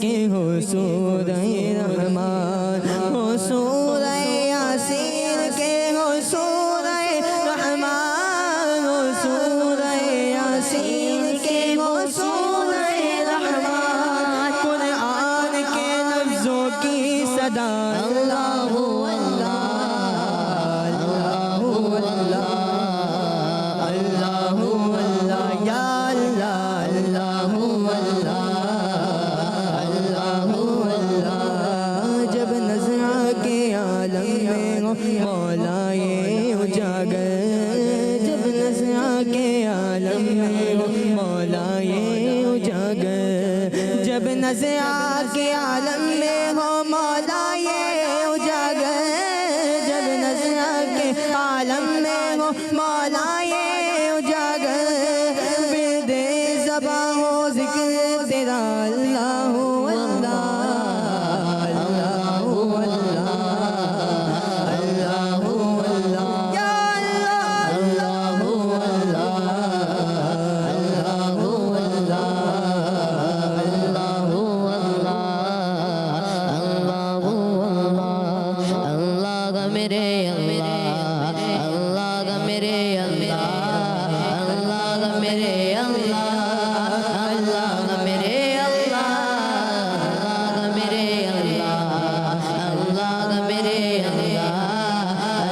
کے ہو سورہ رحمان، ہو سورہ یاسین کے ہو سورہ رحمان، ہو سورہ یاسین کے ہو سورہ رحمان، قرآن کے لفظوں کی صدا اللہ اللہ اللہ اللہ اللہ اللہ یا اللہ اللہ اللہ اللہ۔ جب نظر کے عالم میں ہو مولا یہ اجاگر، جب نظر کے عالم میں ہو مولا یہ اجاگر، جب نظر کے عالم میں ہو مولا یہ اجاگر، جب نظر کے عالم میں ہو مولا یہ اجاگر، برد زباں ہو ذکر تیرا اللہ اللہ اللہ اللہ اللہ یا اللہ اللہ کا میرے اللہ، اللہ کا میرے اللہ، اللہ کا میرے اللہ، اللہ کا میرے اللہ، اللہ کا میرے اللہ، اللہ کا میرے اللہ،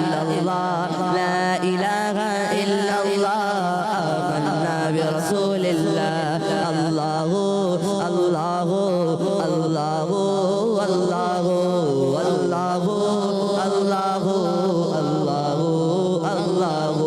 illallah, la ilaha illallah, amanna bi rasulillah. Allahu, Allahu, Allahu, Allahu, Allahu, Allahu, Allahu, Allahu.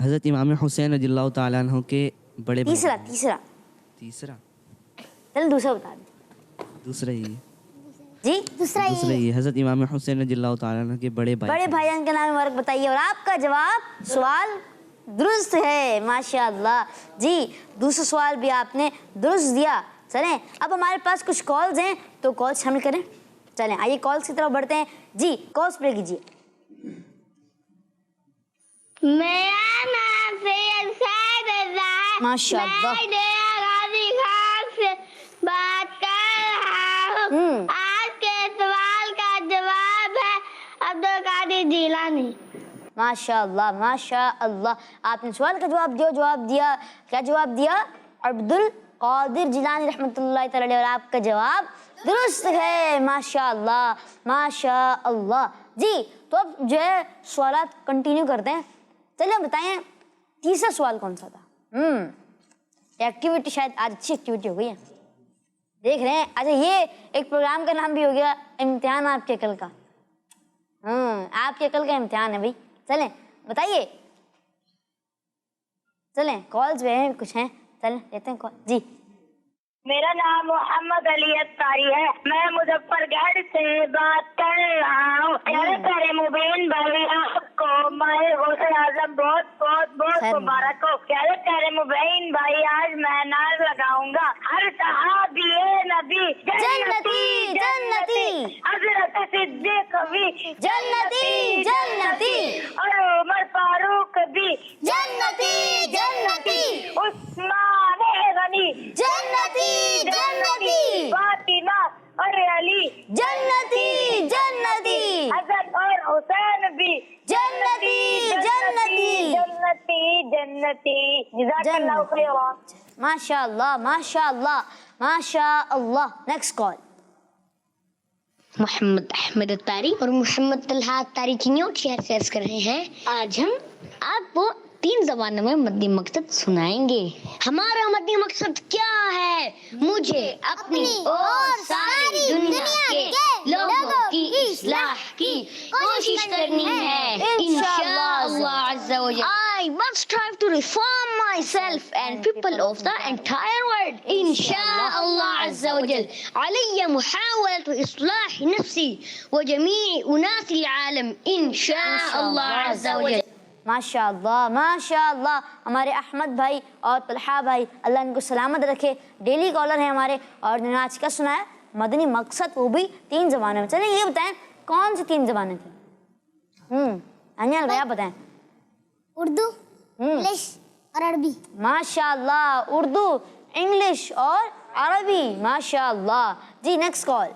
حضرت امام حسین رضی اللہ تعالیٰ عنہ کے بڑے بھائی. تیسرا چل دوسرا بتا دیں. دوسرا ہی جی دوسرا ہی حضرت امام حسین رضی اللہ تعالیٰ عنہ کے بڑے بڑے بھائیان کے نام مبارک بتائیے. اور آپ کا جواب سوال درست ہے ماشاء اللہ. جی دوسرا سوال بھی آپ نے درست دیا. چلیں اب ہمارے پاس کچھ کالز ہیں تو کالز شامل کریں. چلیں آئیے کالز کی طرف بڑھتے ہیں. جی کالز پلے کیجیے. میرا نام سید سعد رضا ہے. ماشاء اللہ. میں ڈیرہ غازی خان سے بات کر رہا ہوں. آج کے سوال کا جواب ہے عبدالقادر جیلانی. ماشاء اللہ ماشاء اللہ. آپ نے سوال کا جواب دیا. کیا جواب دیا؟ عبد القادر جیلانی رحمۃ اللہ تعالی علیہ. اور آپ کا جواب درست ہے ماشاء اللہ ماشاء اللہ. جی تو اب جو ہے سوالات کنٹینیو کرتے ہیں. چلیے بتائیں تیسرا سوال کون سا تھا؟ ایکٹیویٹی شاید آج اچھی ایکٹیویٹی ہو گئی ہے. دیکھ رہے ہیں. اچھا یہ ایک پروگرام کا نام بھی ہو گیا امتحان آپ کے عقل کا. آپ کے عقل کا امتحان ہے بھائی. چلیں بتائیے. چلیں کالز پہ ہیں کچھ ہیں. چلیں لیتے ہیں کال. جی میرا نام محمد علی اتاری ہے. میں مظفر گڑھ سے بات کر رہا ہوں. پیارے مبین بھائی آپ کو ماہ غوث اعظم بہت بہت بہت مبارک ہو. پیارے مبین بھائی آج میں نعت لگاؤں گا. ہر صحابی نبی جنتی جنتی حضرت صدیق بھی جنتی جنتی اور عمر فاروق بھی جنتی جنتی عثمان غنی جنتی جنتی فاطمہ اور علی جنتی جنتی حسن اور حسین بھی جنتی جنتی جنتی جنتی. جزاک اللہ خیر. ماشاء اللہ ماشاء اللہ ماشاء اللہ. Next call. محمد احمد اتاری اور محمد طلحہ اتاری کی نیوٹ شہر سے عرض کر رہے ہیں. آج ہم آپ کو 3 زبانوں میں مدنی مقصد سنائیں گے. ہمارا مدنی مقصد کیا ہے؟ مجھے اپنی اور ساری دنیا کے لوگوں کی اصلاح کی کوشش کرنی ہے انشاءاللہ عز و جل. I must strive to reform myself and people of the entire world انشاءاللہ عز و جل. علي محاولة إصلاح نفسي وجميع أناس العالم انشاءاللہ عز و جل. ماشاء اللہ ماشاء اللہ. ہمارے احمد بھائی اور طلحہ بھائی اللہ ان کو سلامت رکھے. ڈیلی کالر ہیں ہمارے. اور انہوں نے آج کا سنا ہے مدنی مقصد, وہ بھی 3 زبانوں میں. چلیں یہ بتائیں کون سی 3 زبانیں تھیں؟ انجل بھائی آپ بتائیں. اردو انگلش اور عربی. ماشاء اللہ. اردو انگلش اور عربی ماشاء اللہ. جی نیکسٹ کال.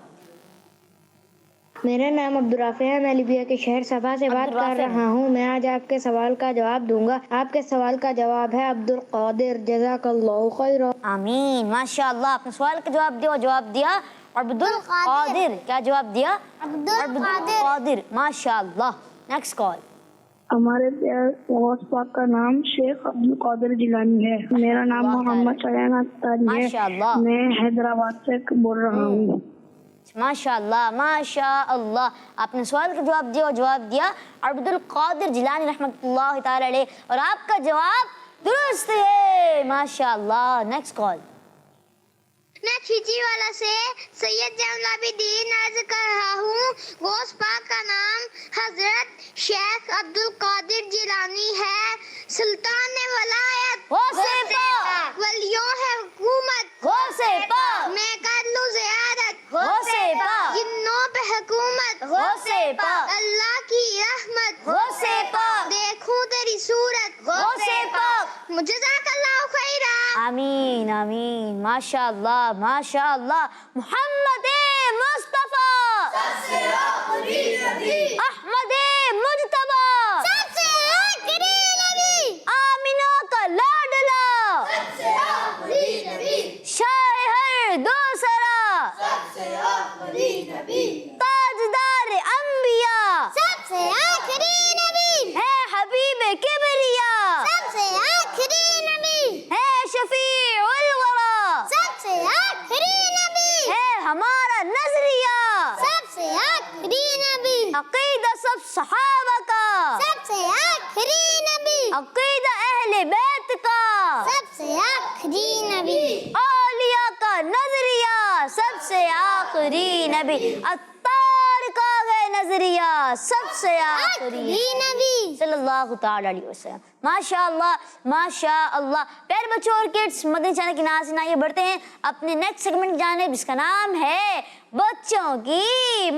میرا نام عبدالرافع ہے. میں لیبیا کے شہر صفا سے بات کر رہا ہوں. میں آج آپ کے سوال کا جواب دوں گا. آپ کے سوال کا جواب ہے عبدالقادر. جزاک اللہ خیر. آمین ماشاء اللہ. آپ نے سوال کا جواب دیا عبدالقادر. کیا جواب دیا؟ عبدالقادر. ماشاء اللہ. Next call. ہمارے غوث پاک کا نام شیخ عبدالقادر جیلانی ہے. میرا نام محمد شایان اتاری ہے. ماشاء اللہ. میں حیدرآباد سے بول رہا ہوں. ماشاء اللہ ماشاء اللہ. آپ نے سوال کا جواب دیا عبدالقادر جیلانی رحمۃ اللہ تعالی علیہ. اور آپ کا جواب درست ہے ماشاء اللہ. Next call. میں کھیچی والا سے سید جین العابدین عرض کر رہا ہوں. غوث پاک کا نام حضرت شیخ عبدالقادر جیلانی ہے. سلطان ولایت ولیوں ہے حکومت میں کر لوں زیارت جنوں پہ حکومت اللہ کی رحمت دیکھوں تیری صورت. جزاک اللہ خیرا. آمین آمین ماشاء اللہ ماشاء اللہ. محمد مصطفیٰ احمد مجتبیٰ آمینہ کا لاڈلا شاہ ہر دوسرا تاجدار انبیاء ہے حبیب کبریا ہے شفیع الورا ہے ہمارا نظریہ عقیدہ سب صحابہ کا عقیدہ اہل بیت کا سب سے آخری نبی، اولیاء کا نظریہ سب سے آخری نبی، اتار کا ہے نظریہ سب سے آخری نبی صلی اللہ تعالی علیہ وسلم۔ ماشاء اللہ ماشاء اللہ۔ پیارے بچوں اور کڈس، مدنی چینل کے ناظرین آئیے بڑھتے ہیں اپنے نیکسٹ سیگمنٹ کی جانب، جس کا نام ہے بچوں کی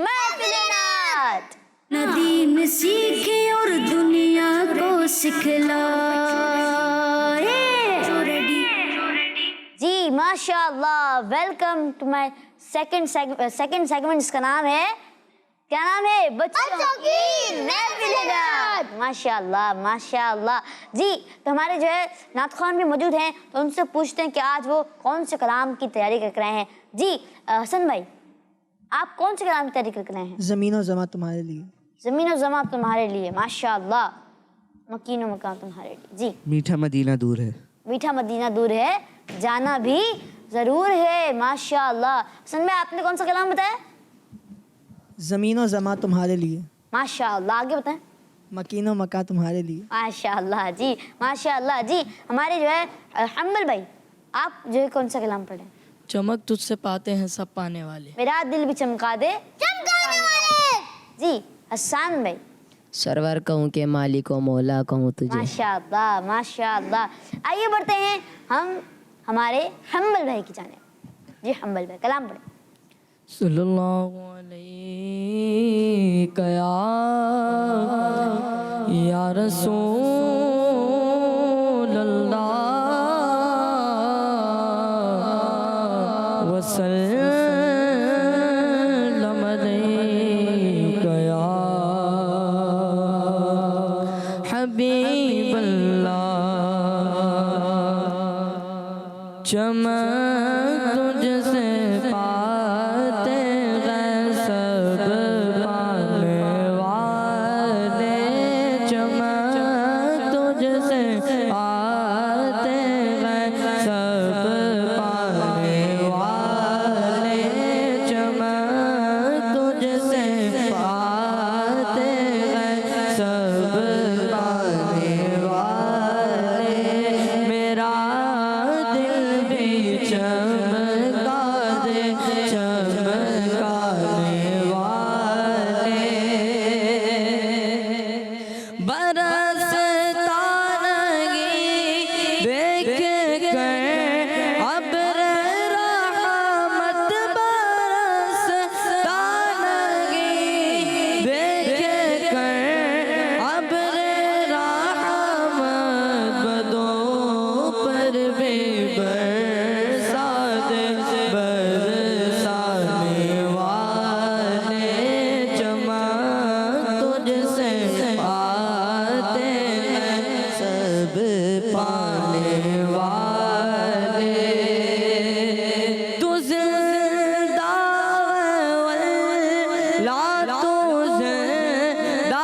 محفل نعت۔ ندیم سیکھے اور دنیا کو سکھلائے۔ جی ماشاء اللہ، welcome to my second segment, جس کا نام ہے، کیا نام ہے؟ بچوں کی محفل نعت۔ ماشاء اللہ ماشاء اللہ۔ جی تو ہمارے جو ہے نعت خوان بھی موجود ہیں، تو ان سے پوچھتے ہیں کہ آج وہ کون سے کلام کی تیاری کر رہے ہیں۔ جی حسن بھائی، آپ کون سے کلام کی تیاری کر رہے ہیں؟ زمین و زماں تمہارے لیے، زمین و زماں تمہارے لیے، ماشاء اللہ، مکین و مکان تمہارے لیے۔ جی میٹھا مدینہ دور ہے، میٹھا مدینہ دور ہے، جانا بھی ضرور ہے، ماشاء اللہ۔ حسن بھائی آپ نے کون سا کلام بتایا؟ زمین و زماں تمہارے لیے، ماشاء اللہ، آگے بتائیں۔ مکین و مکان تمہارے لیے۔ ماشاء اللہ جی ماشاء اللہ۔ جی ہمارے جو ہے حنبل بھائی، آپ جو ہے کون سا کلام پڑھ رہے ہیں؟ چمک تجھ سے پاتے ہیں سب پانے والے، میرا دل بھی چمکا دے چمکانے والے۔ جی حسان بھائی، سرور کہوں کہ مالک و مولا کہوں تجھے، ماشاء اللہ ماشاء اللہ۔ آئیے بڑھتے ہیں ہم ہمارے حنبل بھائی کی جانب۔ جی حنبل بھائی کلام پڑھیں۔ صلی اللہ علیہ یا رسول اللہ وسلم علیک یا حبیب اللہ، چمک تجھ سے پاتے ہیں سب پانے والے، چمک تجھ سے پاتے ہیں سب پانے والے، چمک تجھ سے پاتے ہیں سب پانے والے، میرا دل بھی چمکا دے چمکانے والے، برستا رہی دیکھ کر ابر رحمت، برستا رہی دیکھ کر ابر رحمت، بدوں پر بھی برسا دے برسانے والے، چمک تجھ سے پاتے ہیں سب پانے والے، تو زندہ ہے واللہ، تو زندہ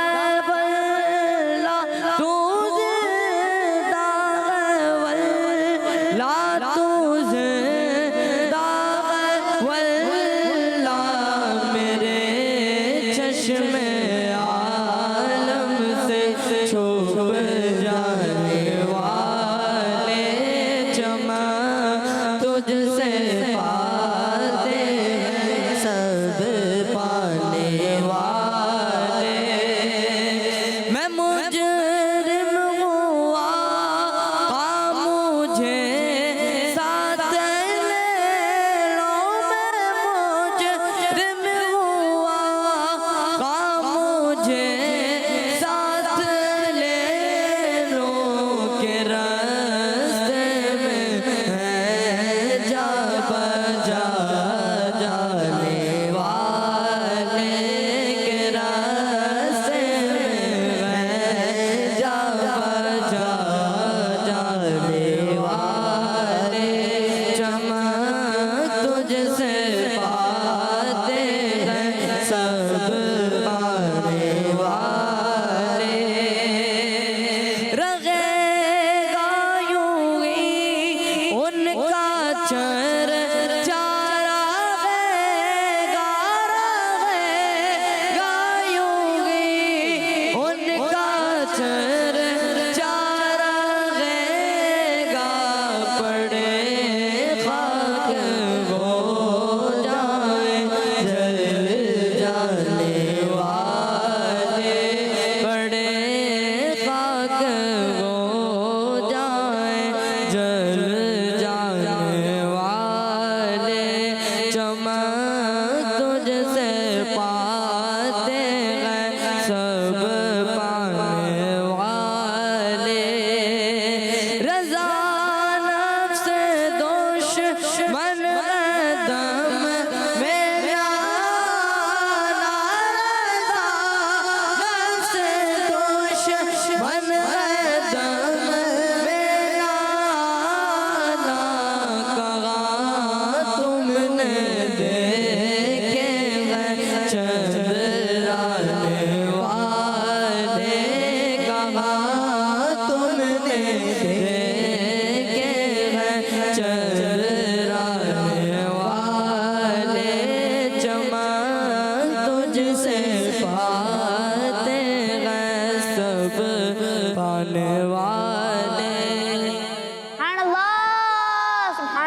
ہے واللہ، تو زندہ ہے واللہ، تو زندہ ہے واللہ، میرے چشم عالم سے چھپ جانے والے، چمک تجھ سے پاتے ہیں سب پانے والے، میں مجرم ہوا آقا مجھے ساتھ لے لو، میں مجرم ہوا آقا مجھے ساتھ لے لو، کہ راستے میں ہے جا بجا جانے والے، کہ راستے میں ہے جا بجا جانے والے، چمک تجھ سے پاتے ہیں سب پانے والے، رہے گا یوں ہی ان کا چرچا، رہے گا یوں ہی ان کا چرچا، رہے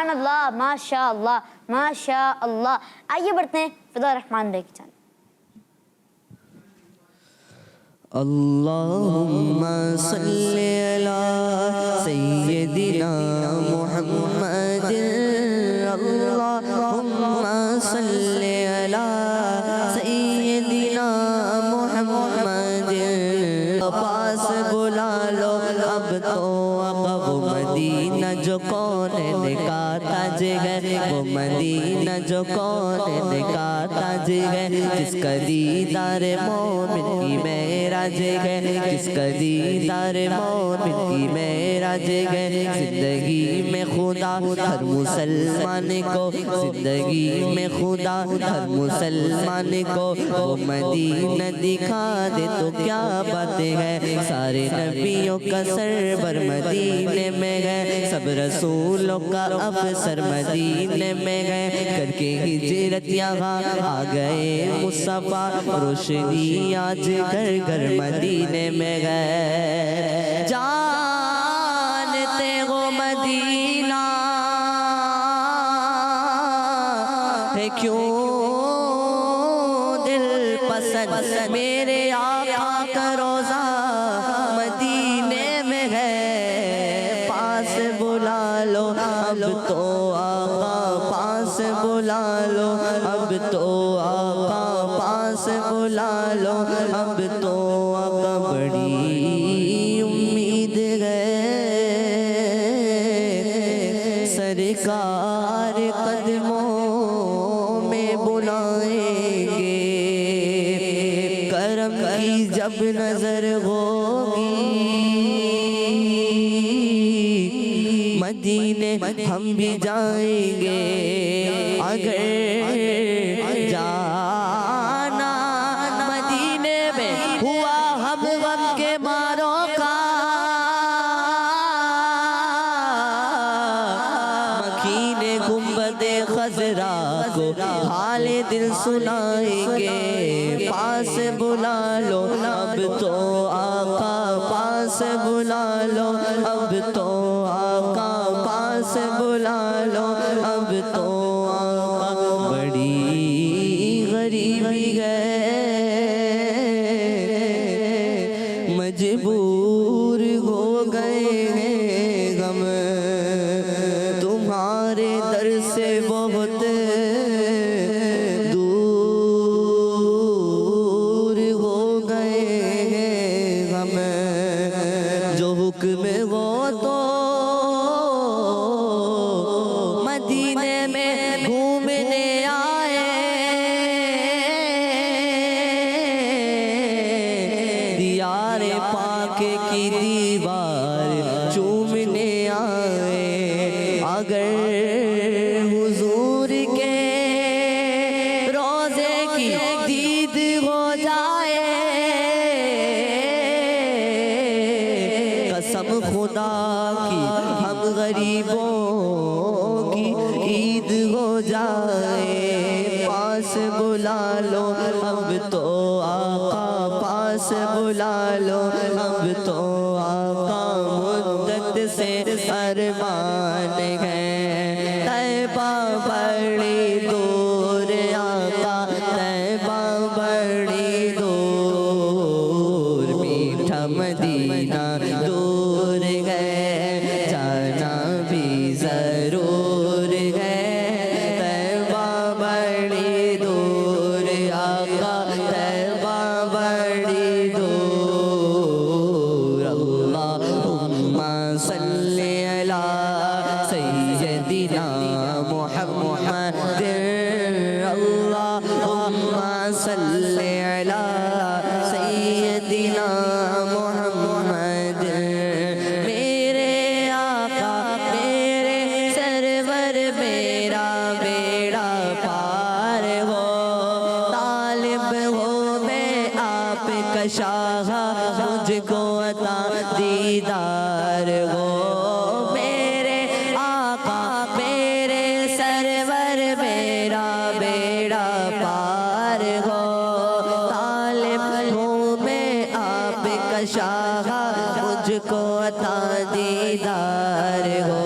سبحان اللہ، ماشاء اللہ، ماشاء اللہ. آئیے بڑھتے ہیں فضا الرحمان بھائی کی جانب. اللہم صلی علی سیدنا محمد. اللہم صلی علی سیدنا محمد. پاس بلا لو اب تو آقا وہ مدینہ جو کون کا تاج ہے، وہ مدینہ جو کون کا تاج ہے، جس کا دیدار مومن کی معراج ہے، جس کا دیدار مومن کی معراج ہے. زندگی میں خدا ہر مسلمان کو، زندگی میں خدا ہر مسلمان کو وہ مدینہ دکھا دے تو کیا بات ہے. سارے نبیوں کا سرور مدینے میں ہے، سب رسولوں کا افسر مدینے میں ہے. کر کے ہجرت یہاں آ گئے مصطفیٰ، روشنی آج گھر گھر مدینے میں ہے. جانتے ہو مدینہ ہے کیوں دل پسند، میرے آقا کا روزہ مدینے میں ہے. پاس بلا لو اب تو آقا، پاس بلا لو اب تو آقا، پاس بلا لو اب تو آقا. بڑی امید ہے سرکار قدموں میں بلائیں گے. کرم کی جب نظر ہوگی مدینے ہم بھی جائیں گے. اگر جانا مدینے میں ہوا ہم غم کے ماروں کا، مکین گنبد خضرا کو حال دل سنائیں گے. پاس بلا لو اب تو آقا، پاس بلا لو اب تو آقا، پاس بلا لو اب تو آقا. بڑی غریبی ہے مجبور ہو گئے ہیں ہم تمہارے در سے بہت دور ہو گئے ہیں ہم. جو حکم ہو تو مدینے میں گھومنے آئے، دیار پاک کی دیوار چومنے آئے. اگر حضور کے روزے کی دید ہو جائے، قسم خدا کی ہم غریبوں کی عید ہو جائے. پاس بلا لو اب تو آقا، پاس بلا لو اب تو آقا. مدت سے ارمان ہے طیبہ بڑی دور آقا، طیبہ بڑی دور. میٹھا مدینہ دور ہے، جانا بھی ضرور ہے. طیبہ بڑی دور آقا، طیبہ بڑی دور. اللہم صلی علی سیدنا محمد. اللہم صلی علی سیدنا محمد. میرے آقا میرے سرور میرا بیڑا پار ہو، طالب ہو میں آپ کا شاہ، مجھ کو عطا دیدار ہو. میرے آقا میرے سرور میرا بیڑا پار ہو، طالب ہوں میں آپ کا شاہ، مجھ کو عطا دیدار ہو.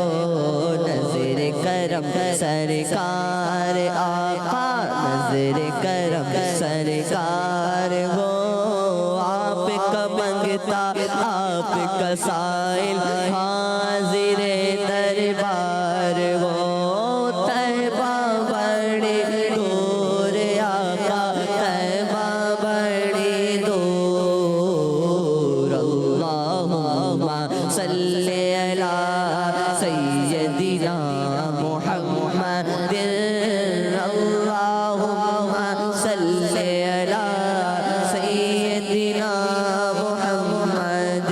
نظر کرم سرکار آقا نظر کرم سرکار ہو آپ کا منگتا آپ کا سائل حاضر دربار ہو طیبہ بڑی دور آقا طیبہ بڑی دور اللہم صلی علی سیدنا محمد اللہم صلی علی سیدنا محمد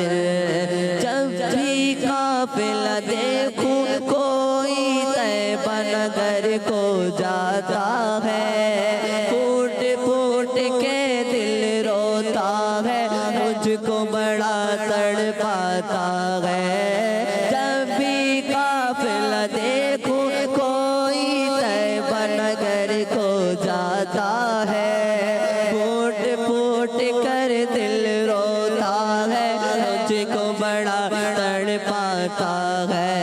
جب بھی قافلہ دیکھوں کوئی طیبہ نگر کو جاتا ہے پھوٹ پھوٹ کے دل روتا ہے مجھ کو بڑا تڑپاتا ہے جب بھی قافلہ دیکھوں کوئی طیبہ نگر کو جاتا ہے پھوٹ پھوٹ کر دل روتا ہے مجھ کو بڑا تڑپاتا ہے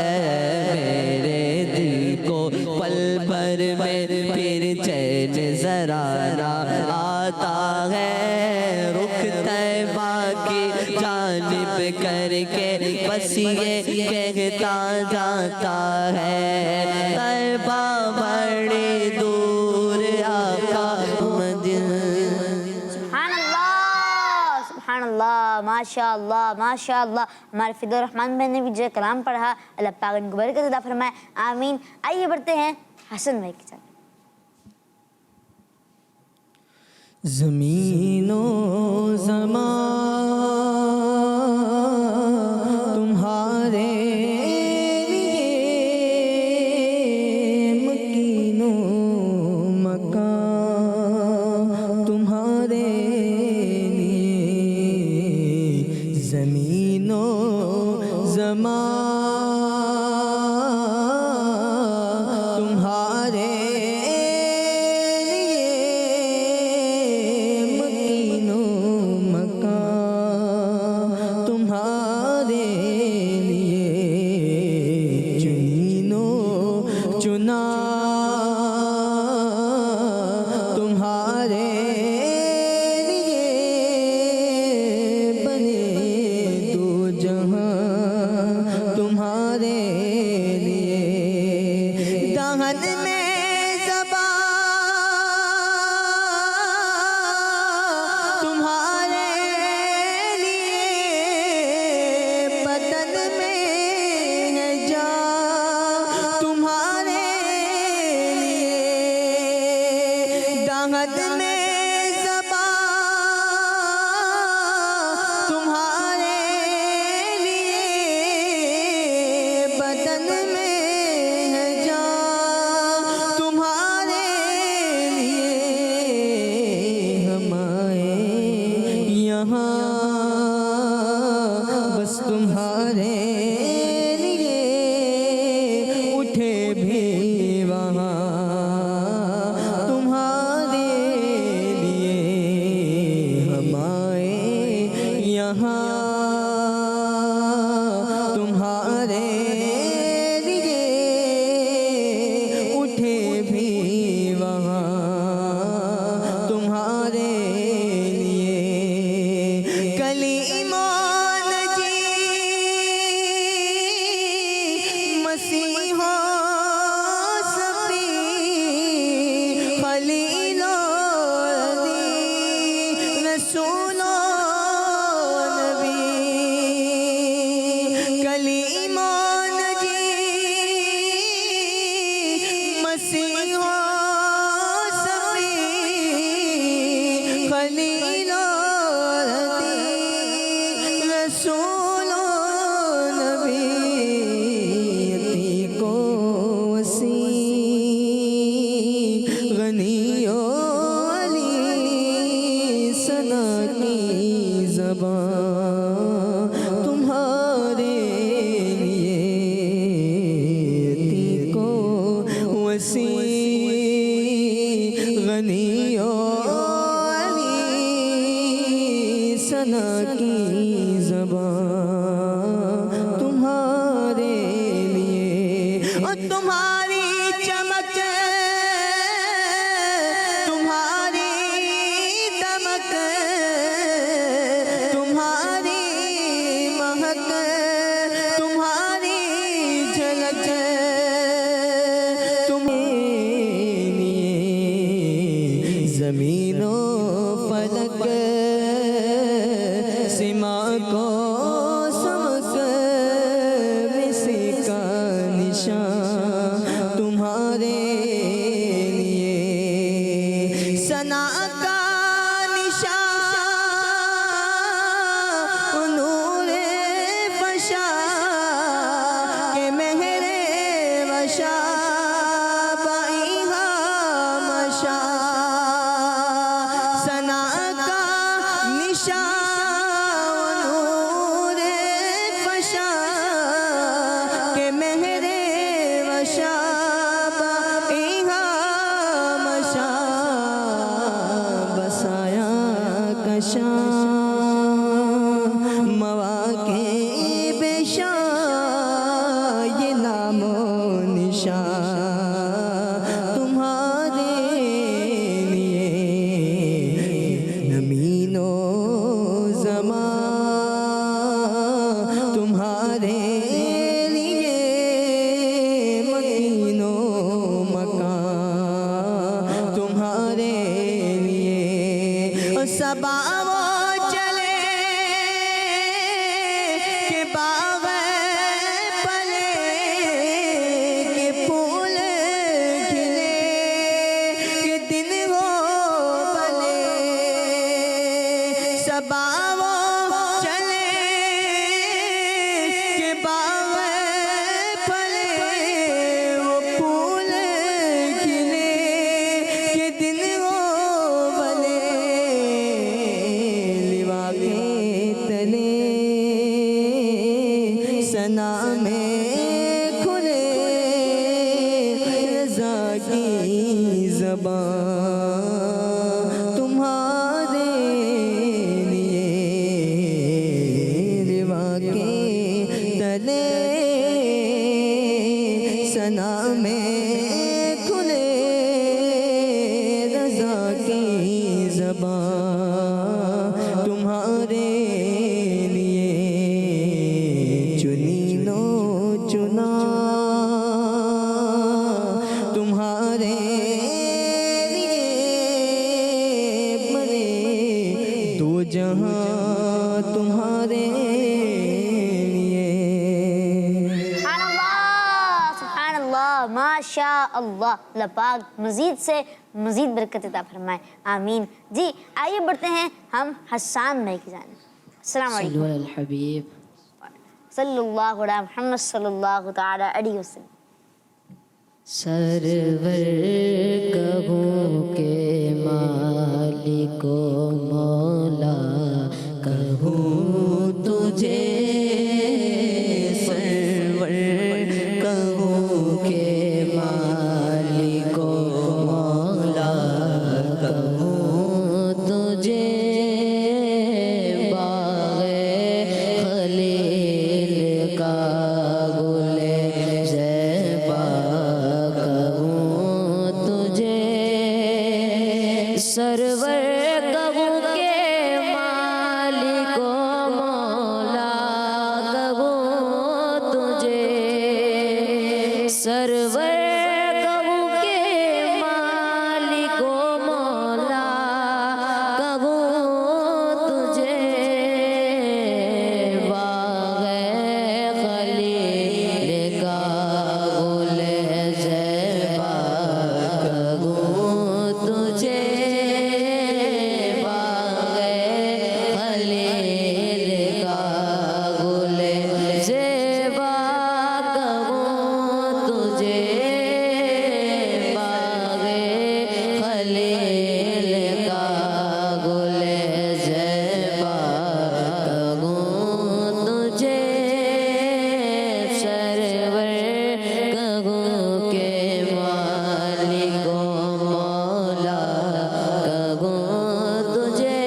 میرے دل کو پل بھر میں پھر چین ذرا نہ آتا ہے رخ طیبہ کی جانب کر کے بس یہ کہتا جاتا ہے طیبہ بڑی دور آقا سبحان اللہ ماشاء اللہ ماشاء اللہ ہمارے فضل الرحمان بہن نے بھی جو کلام پڑھا اللہ پاک ان کو برکت عطا فرمائے آمین آئیے بڑھتے ہیں حسن بھائی کے ساتھ زمین و زمان تمہارے لیے مکین و مکان تمہارے لیے زمین و زمان تمہارے چنا تمہارے لیے بنے دو جہاں تمہارے لیے دہن میں زبان تمہارے لیے بدن میں ہے جان تمہارے دہن میں زبان تمہارے لیے بدن میں ہے جان تمہارے لیے ہم آئے یہاں بس تمہارے لیے اٹھے بھی وہاں تمہارے لیے ہم آئے یہاں تمہارے لیے اٹھے بھی وہاں تمہارے لیے کلیمان جی مسیح صفی خلیل رسول نبی کلیمان جی مسیح صفی خلیل رسول نبی کو وسیع غنی و علی ثنا کی زبان تمہارے لیے کو وسیع غنی و علی ثنا کی زبان تمہارے لیے اور تمہاری لیے ثنا کا نشان نور فشا کہ مہر وشا بائیہا مشا ثنا کا نشان نور فشا کہ مہر وشا بائیہا مشا بسایا کشا مواقع بے شان یہ نام و نشان تمہارے لیے زمین و زمان تمہارے لیے مکین و مکان تمہارے لیے اور صبا وہ چلے کہ باغ پلے کہ پھول کھلے کہ دن ہو بھلے صبا وہ چلے کہ باغ پلے وہ پھول کھلے کہ دن ہو بھلے لیوا کے تلے ثنا میں کھلے رضا کی زبان تمہارے لیے لیوا کے تلے ثنا میں کھلے رضا کی زبان تمہارے لیے چنی نو چنا تمہارے لیے بنے دو جہاں تمہارے لیے سبحان اللہ ماشاء اللہ اللہ پاک مزید سے مزید برکت عطا فرمائے آمین جی آئیے بڑھتے ہیں ہم حسان بھائی کی جانب السلام علیکم صلو علی الحبیب صلی اللہ علیہ محمد صلی اللہ تعالی علیہ وسلم سرور کہوں کہ مالک و مولا کہوں تجھے سرور کہوں کہ مالک و مولا کہوں تجھے باغ خلیل کا گل زیبا کہوں تجھے سرور کہوں کہ مالک و مولا کہوں تجھے سرور کہوں کہ مالک و مولا کہوں تجھے باغ خلیل کا گل زیبا کہوں تجھے باغ خلیل کا گل زیبا کہوں تجھے باغ خلیل کا گل زیبا کہوں تجھے سرور کہوں کہ مالک و مولا کہوں تجھے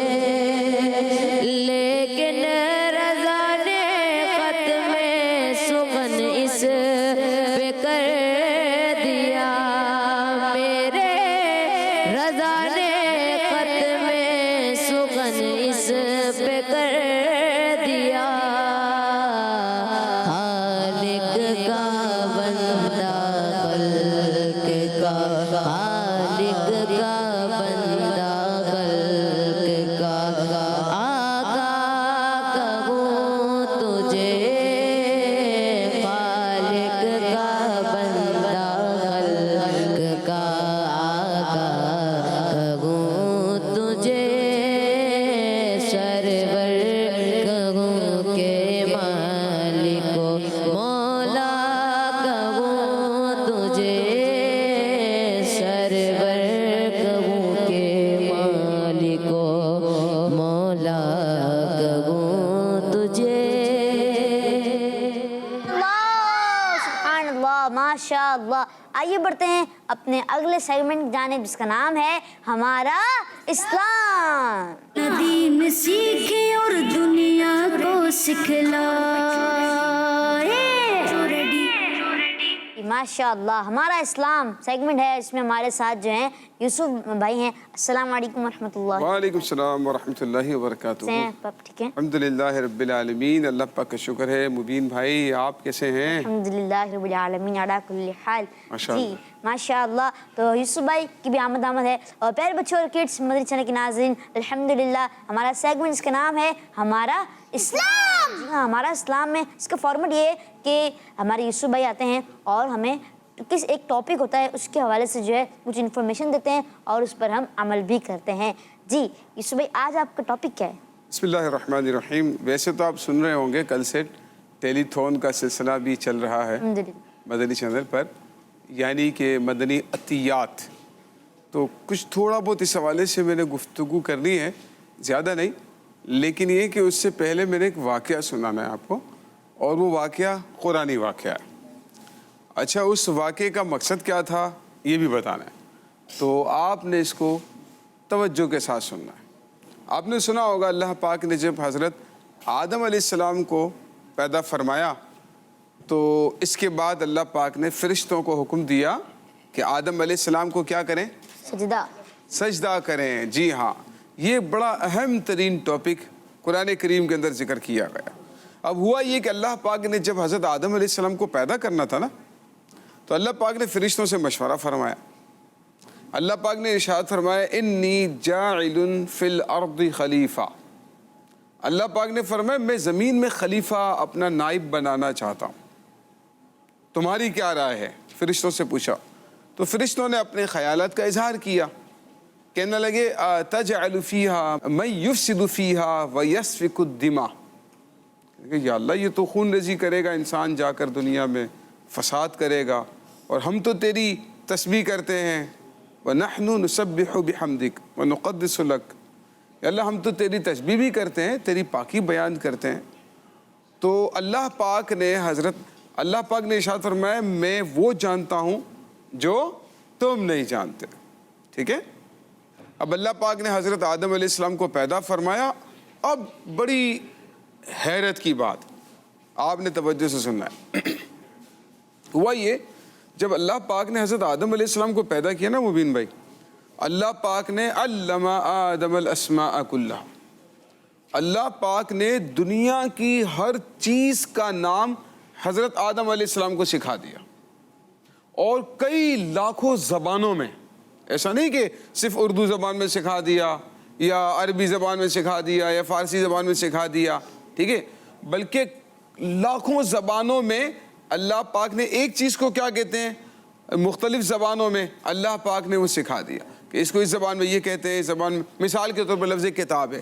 لیکن رضا نے خط میں سخن اس پہ کر دیا میرے رضا نے خط میں سخن اس پہ کر دیا خالق کا بندہ خلق کا خالق کا بندہ خلق کا آقا کہوں تجھے خالق کا بندہ خلق آئیے بڑھتے ہیں اپنے اگلے سیگمنٹ کی جانب جس کا نام ہے ہمارا اسلام. دین سیکھے اور دنیا کو سکھلائے. ماشاء اللہ ہمارا اسلام سیگمنٹ ہے، اس میں ہمارے ساتھ جو ہیں یوسف بھائی ہیں. السلام علیکم ورحمۃ اللہ. وعلیکم السلام ورحمۃ اللہ وبرکاتہ. ٹھیک ہے الحمدللہ رب العالمین، اللہ پاک کا شکر ہے. مبین بھائی آپ کیسے ہیں؟ الحمدللہ رب العالمین علی کل حال. ماشاء جی ماشاء اللہ. تو یوسف بھائی کی بھی آمد ہے. اور پیارے بچوں اور کڈس مدنی چینل کے ناظرین، الحمدللہ ہمارا سیگمنٹ اس کا نام ہے ہمارا اسلام. جی ہاں، ہمارا اسلام میں اس کا فارمیٹ یہ ہے کہ ہمارے یوسف بھائی آتے ہیں اور ہمیں کس ایک ٹاپک ہوتا ہے اس کے حوالے سے جو ہے کچھ انفارمیشن دیتے ہیں اور اس پر ہم عمل بھی کرتے ہیں. جی یوسف بھائی آج آپ کا ٹاپک کیا ہے؟ بسم اللہ الرحمن الرحیم. ویسے تو آپ سن رہے ہوں گے کل سے ٹیلی تھون کا سلسلہ بھی چل رہا ہے مدنی چینل پر، یعنی کہ مدنی عطیات. تو کچھ تھوڑا بہت اس حوالے سے میں نے گفتگو کرنی ہے، زیادہ نہیں، لیکن یہ کہ اس سے پہلے میں نے ایک واقعہ سنانا ہے آپ کو، اور وہ واقعہ قرآنی واقعہ ہے. اچھا، اس واقعے کا مقصد کیا تھا یہ بھی بتانا ہے، تو آپ نے اس کو توجہ کے ساتھ سننا ہے. آپ نے سنا ہوگا اللہ پاک نے جب حضرت آدم علیہ السلام کو پیدا فرمایا تو اس کے بعد اللہ پاک نے فرشتوں کو حکم دیا کہ آدم علیہ السلام کو کیا کریں؟ سجدہ کریں. جی ہاں، یہ بڑا اہم ترین ٹاپک قرآن کریم کے اندر ذکر کیا گیا. اب ہوا یہ کہ اللہ پاک نے جب حضرت آدم علیہ السلام کو پیدا کرنا تھا نا، تو اللہ پاک نے فرشتوں سے مشورہ فرمایا. اللہ پاک نے ارشاد فرمایا انی جاعل فی الارض خلیفہ. اللہ پاک نے فرمایا میں زمین میں خلیفہ اپنا نائب بنانا چاہتا ہوں، تمہاری کیا رائے ہے؟ فرشتوں سے پوچھا تو فرشتوں نے اپنے خیالات کا اظہار کیا. کہنے لگے تجعل فیہا من یفسد فیہا ویسفک الدماء. یا اللہ یہ تو خون ریزی کرے گا انسان، جا کر دنیا میں فساد کرے گا، اور ہم تو تیری تسبیح کرتے ہیں. وَنَحْنُ نُسَبِّحُ بِحَمْدِكَ وَنُقَدِّسُ لَكَ. یا اللہ ہم تو تیری تسبیح بھی کرتے ہیں، تیری پاکی بیان کرتے ہیں. تو اللہ پاک نے ارشاد فرمایا میں وہ جانتا ہوں جو تم نہیں جانتے. ٹھیک ہے. اب اللہ پاک نے حضرت آدم علیہ السلام کو پیدا فرمایا. اب بڑی حیرت کی بات آپ نے توجہ سے سننا ہے. ہوا یہ جب اللہ پاک نے حضرت آدم علیہ السلام کو پیدا کیا نا مبین بھائی، اللہ پاک نے علم آدم الاسماء کلھا. اللہ پاک نے دنیا کی ہر چیز کا نام حضرت آدم علیہ السلام کو سکھا دیا، اور کئی لاکھوں زبانوں میں. ایسا نہیں کہ صرف اردو زبان میں سکھا دیا یا عربی زبان میں سکھا دیا یا فارسی زبان میں سکھا دیا، ٹھیک ہے، بلکہ لاکھوں زبانوں میں اللہ پاک نے ایک چیز کو کیا کہتے ہیں مختلف زبانوں میں اللہ پاک نے وہ سکھا دیا کہ اس کو اس زبان میں یہ کہتے ہیں، اس زبان میں مثال کے طور پر لفظ کتاب ہے،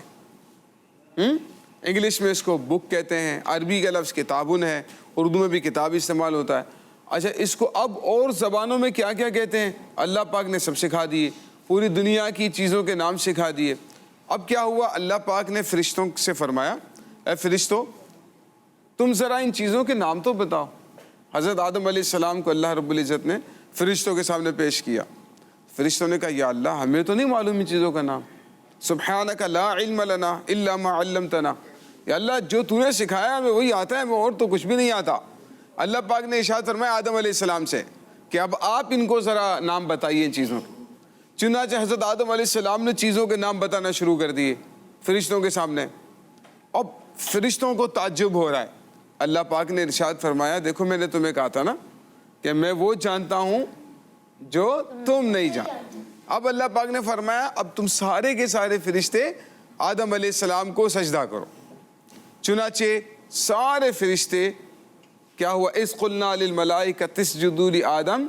انگلش میں اس کو بک کہتے ہیں، عربی کا لفظ کتابن ہے، اردو میں بھی کتاب استعمال ہوتا ہے. اچھا اس کو اب اور زبانوں میں کیا کیا کہتے ہیں اللہ پاک نے سب سکھا دیے، پوری دنیا کی چیزوں کے نام سکھا دیے. اب کیا ہوا، اللہ پاک نے فرشتوں سے فرمایا اے فرشتوں تم ذرا ان چیزوں کے نام تو بتاؤ. حضرت آدم علیہ السلام کو اللہ رب العزت نے فرشتوں کے سامنے پیش کیا. فرشتوں نے کہا یا اللہ ہمیں تو نہیں معلوم ان چیزوں کا نام. سبحانک لا علم لنا الا ما علمتنا. یا اللہ جو تو نے سکھایا ہمیں وہی آتا ہے، ہمیں اور تو کچھ بھی نہیں آتا. اللہ پاک نے ارشاد فرمایا آدم علیہ السلام سے کہ اب آپ ان کو ذرا نام بتائیے ان چیزوں کے. چنانچہ حضرت آدم علیہ السلام نے چیزوں کے نام بتانا شروع کر دیے فرشتوں کے سامنے. اب فرشتوں کو تعجب ہو رہا ہے. اللہ پاک نے ارشاد فرمایا دیکھو میں نے تمہیں کہا تھا نا کہ میں وہ جانتا ہوں جو تم نہیں جانتے. اب اللہ پاک نے فرمایا اب تم سارے کے سارے فرشتے آدم علیہ السلام کو سجدہ کرو. چنانچہ سارے فرشتے کیا ہوا، اذ قلنا للملائکۃ اسجدوا لآدم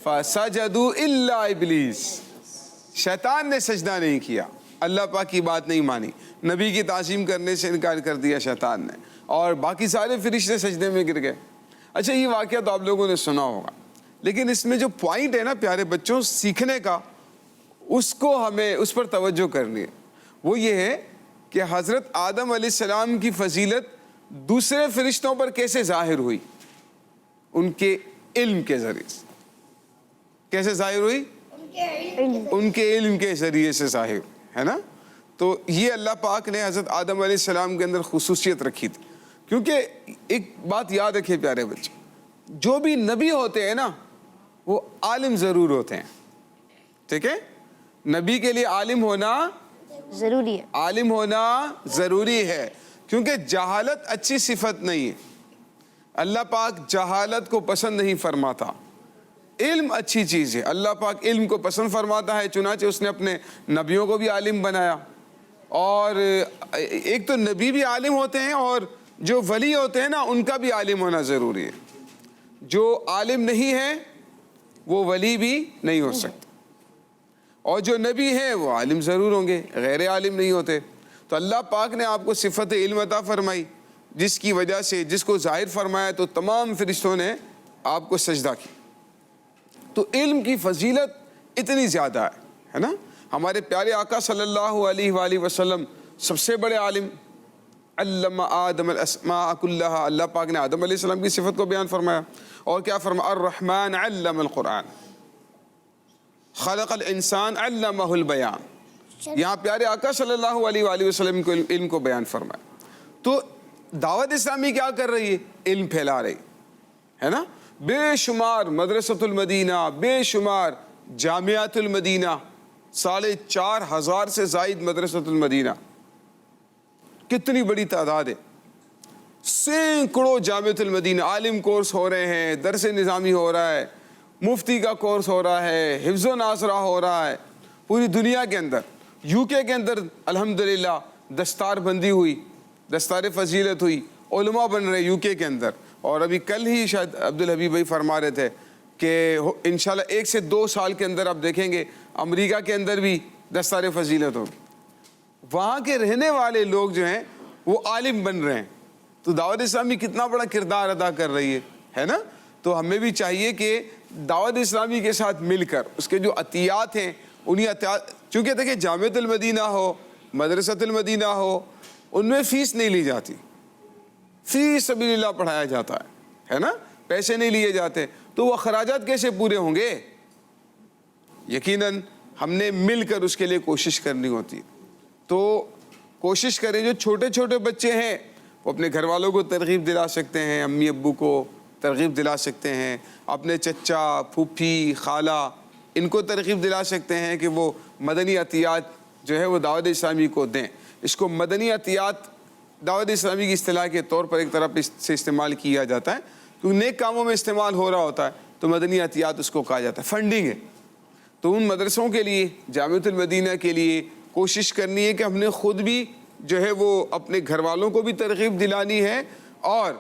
فسجدوا الا ابلیس. شیطان نے سجدہ نہیں کیا، اللہ پاک کی بات نہیں مانی، نبی کی تعظیم کرنے سے انکار کر دیا شیطان نے، اور باقی سارے فرشتے سجدے میں گر گئے. اچھا یہ واقعہ تو آپ لوگوں نے سنا ہوگا، لیکن اس میں جو پوائنٹ ہے نا پیارے بچوں سیکھنے کا، اس کو ہمیں اس پر توجہ کرنی ہے. وہ یہ ہے کہ حضرت آدم علیہ السلام کی فضیلت دوسرے فرشتوں پر کیسے ظاہر ہوئی، ان کے علم کے ذریعے سے. کیسے ظاہر ہوئی؟ ان کے علم کے ذریعے سے ظاہر ہے نا. تو یہ اللہ پاک نے حضرت آدم علیہ السلام کے اندر خصوصیت رکھی تھی. کیونکہ ایک بات یاد رکھے پیارے بچے, جو بھی نبی ہوتے ہیں نا وہ عالم ضرور ہوتے ہیں. ٹھیک ہے, نبی کے لیے عالم ہونا ضروری ہے, عالم ہونا ضروری ہے, کیونکہ جہالت اچھی صفت نہیں ہے. اللہ پاک جہالت کو پسند نہیں فرماتا. علم اچھی چیز ہے, اللہ پاک علم کو پسند فرماتا ہے, چنانچہ اس نے اپنے نبیوں کو بھی عالم بنایا. اور ایک تو نبی بھی عالم ہوتے ہیں اور جو ولی ہوتے ہیں نا ان کا بھی عالم ہونا ضروری ہے. جو عالم نہیں ہے وہ ولی بھی نہیں ہو سکتا, اور جو نبی ہیں وہ عالم ضرور ہوں گے, غیر عالم نہیں ہوتے. تو اللہ پاک نے آپ کو صفت علم عطا فرمائی, جس کی وجہ سے جس کو ظاہر فرمایا تو تمام فرشتوں نے آپ کو سجدہ کی. تو علم کی فضیلت اتنی زیادہ ہے نا. ہمارے پیارے آقا صلی اللہ علیہ وآلہ وسلم سب سے بڑے عالم, علم آدم الاسماء کلہا. اللہ پاک نے آدم علیہ السلام کی صفت کو بیان فرمایا, اور کیا فرمایا؟ الرحمن علم القرآن خلق الانسان علمہ البیان. یہاں پیارے آقا صلی اللہ علیہ وآلہ وسلم کو علم کو بیان فرمایا. تو دعوت اسلامی کیا کر رہی ہے؟ علم پھیلا رہی ہے نا. بے شمار مدرسۃ المدینہ, بے شمار جامعات المدینہ, 4,500 سے زائد مدرسۃ المدینہ, کتنی بڑی تعداد ہے. سینکڑوں جامعۃ المدینہ عالم کورس ہو رہے ہیں, درس نظامی ہو رہا ہے, مفتی کا کورس ہو رہا ہے, حفظ و ناظرہ ہو رہا ہے پوری دنیا کے اندر. UK کے اندر الحمدللہ دستار بندی ہوئی, دستار فضیلت ہوئی, علماء بن رہے UK کے اندر. اور ابھی کل ہی شاید عبدالحبیب بھائی فرما رہے تھے کہ انشاءاللہ 1 سے 2 سال کے اندر آپ دیکھیں گے امریکہ کے اندر بھی دستار فضیلت ہوگی. وہاں کے رہنے والے لوگ جو ہیں وہ عالم بن رہے ہیں. تو دعوت اسلامی کتنا بڑا کردار ادا کر رہی ہے نا. تو ہمیں بھی چاہیے کہ دعوت اسلامی کے ساتھ مل کر اس کے جو عطیات ہیں انہی عطیات, چونکہ دیکھیں جامعۃ المدینہ ہو, مدرسۃ المدینہ ہو, ان میں فیس نہیں لی جاتی, فی سبیل اللہ پڑھایا جاتا ہے نا, پیسے نہیں لیے جاتے. تو وہ اخراجات کیسے پورے ہوں گے؟ یقیناً ہم نے مل کر اس کے لیے کوشش کرنی ہوتی. تو کوشش کریں, جو چھوٹے چھوٹے بچے ہیں وہ اپنے گھر والوں کو ترغیب دلا سکتے ہیں, امی ابو کو ترغیب دلا سکتے ہیں, اپنے چچا پھوپھی خالہ ان کو ترغیب دلا سکتے ہیں کہ وہ مدنی عطیات جو ہے وہ دعوت اسلامی کو دیں. اس کو مدنی عطیات دعوت اسلامی کی اصطلاح کے طور پر ایک طرف سے استعمال کیا جاتا ہے, کیونکہ نیک کاموں میں استعمال ہو رہا ہوتا ہے, تو مدنی عطیات اس کو کہا جاتا ہے. فنڈنگ ہے. تو ان مدرسوں کے لیے, جامعۃ المدینہ کے لیے کوشش کرنی ہے کہ ہم نے خود بھی جو ہے وہ اپنے گھر والوں کو بھی ترغیب دلانی ہے, اور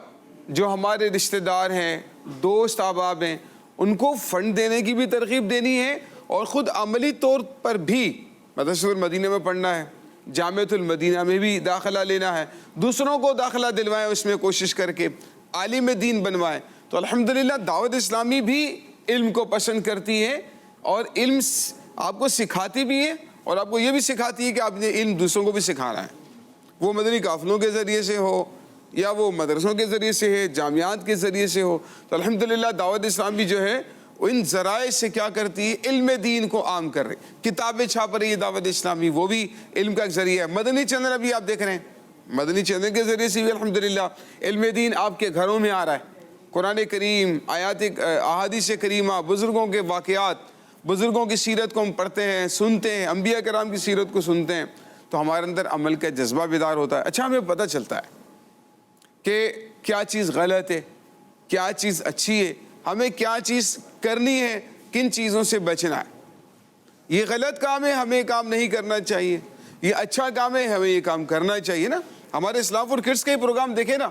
جو ہمارے رشتہ دار ہیں, دوست احباب ہیں, ان کو فنڈ دینے کی بھی ترغیب دینی ہے, اور خود عملی طور پر بھی مدرسۃ المدینہ میں پڑھنا ہے, جامعۃ المدینہ میں بھی داخلہ لینا ہے, دوسروں کو داخلہ دلوائیں, اس میں کوشش کر کے عالم دین بنوائیں. تو الحمدللہ دعوت اسلامی بھی علم کو پسند کرتی ہے, اور علم آپ کو سکھاتی بھی ہے, اور آپ کو یہ بھی سکھاتی ہے کہ آپ نے علم دوسروں کو بھی سکھانا ہے. وہ مدنی قافلوں کے ذریعے سے ہو, یا وہ مدرسوں کے ذریعے سے ہے, جامعات کے ذریعے سے ہو. تو الحمدللہ دعوت اسلامی جو ہے وہ ان ذرائع سے کیا کرتی ہے؟ علم دین کو عام کر رہی. کتابیں چھاپ رہی ہے دعوت اسلامی, وہ بھی علم کا ایک ذریعہ ہے. مدنی چینل ابھی آپ دیکھ رہے ہیں, مدنی چینل کے ذریعے سے بھی الحمدللہ علم دین آپ کے گھروں میں آ رہا ہے. قرآن کریم, آیات احادیث کریمہ, بزرگوں کے واقعات, بزرگوں کی سیرت کو ہم پڑھتے ہیں, سنتے ہیں, انبیاء کرام کی سیرت کو سنتے ہیں, تو ہمارے اندر عمل کا جذبہ بیدار ہوتا ہے. اچھا, ہمیں پتہ چلتا ہے کہ کیا چیز غلط ہے, کیا چیز اچھی ہے, ہمیں کیا چیز کرنی ہے, کن چیزوں سے بچنا ہے. یہ غلط کام ہے, ہمیں کام نہیں کرنا چاہیے, یہ اچھا کام ہے, ہمیں یہ کام کرنا چاہیے نا. ہمارے اسلام فور کڈس کے پروگرام دیکھیں نا,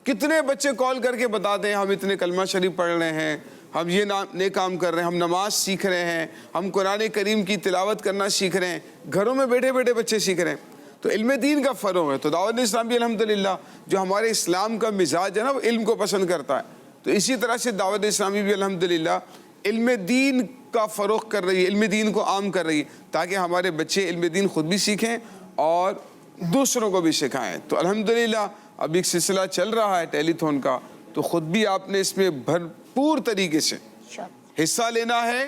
کتنے بچے کال کر کے بتاتے ہیں ہم اتنے کلمہ شریف پڑھ رہے ہیں, ہم یہ نیک کام کر رہے ہیں, ہم نماز سیکھ رہے ہیں, ہم قرآن کریم کی تلاوت کرنا سیکھ رہے ہیں, گھروں میں بیٹھے بیٹھے بچے سیکھ رہے ہیں. تو علم دین کا فروغ ہے. تو دعوت اسلام بھی الحمدللہ جو ہمارے اسلام کا مزاج ہے نا وہ علم کو پسند کرتا ہے. تو اسی طرح سے دعوت اسلامی بھی الحمدللہ علم دین کا فروغ کر رہی ہے, علم دین کو عام کر رہی ہے, تاکہ ہمارے بچے علم دین خود بھی سیکھیں اور دوسروں کو بھی سکھائیں. تو الحمدللہ اب ایک سلسلہ چل رہا ہے ٹیلی تھون کا, تو خود بھی آپ نے اس میں بھرپور طریقے سے حصہ لینا ہے,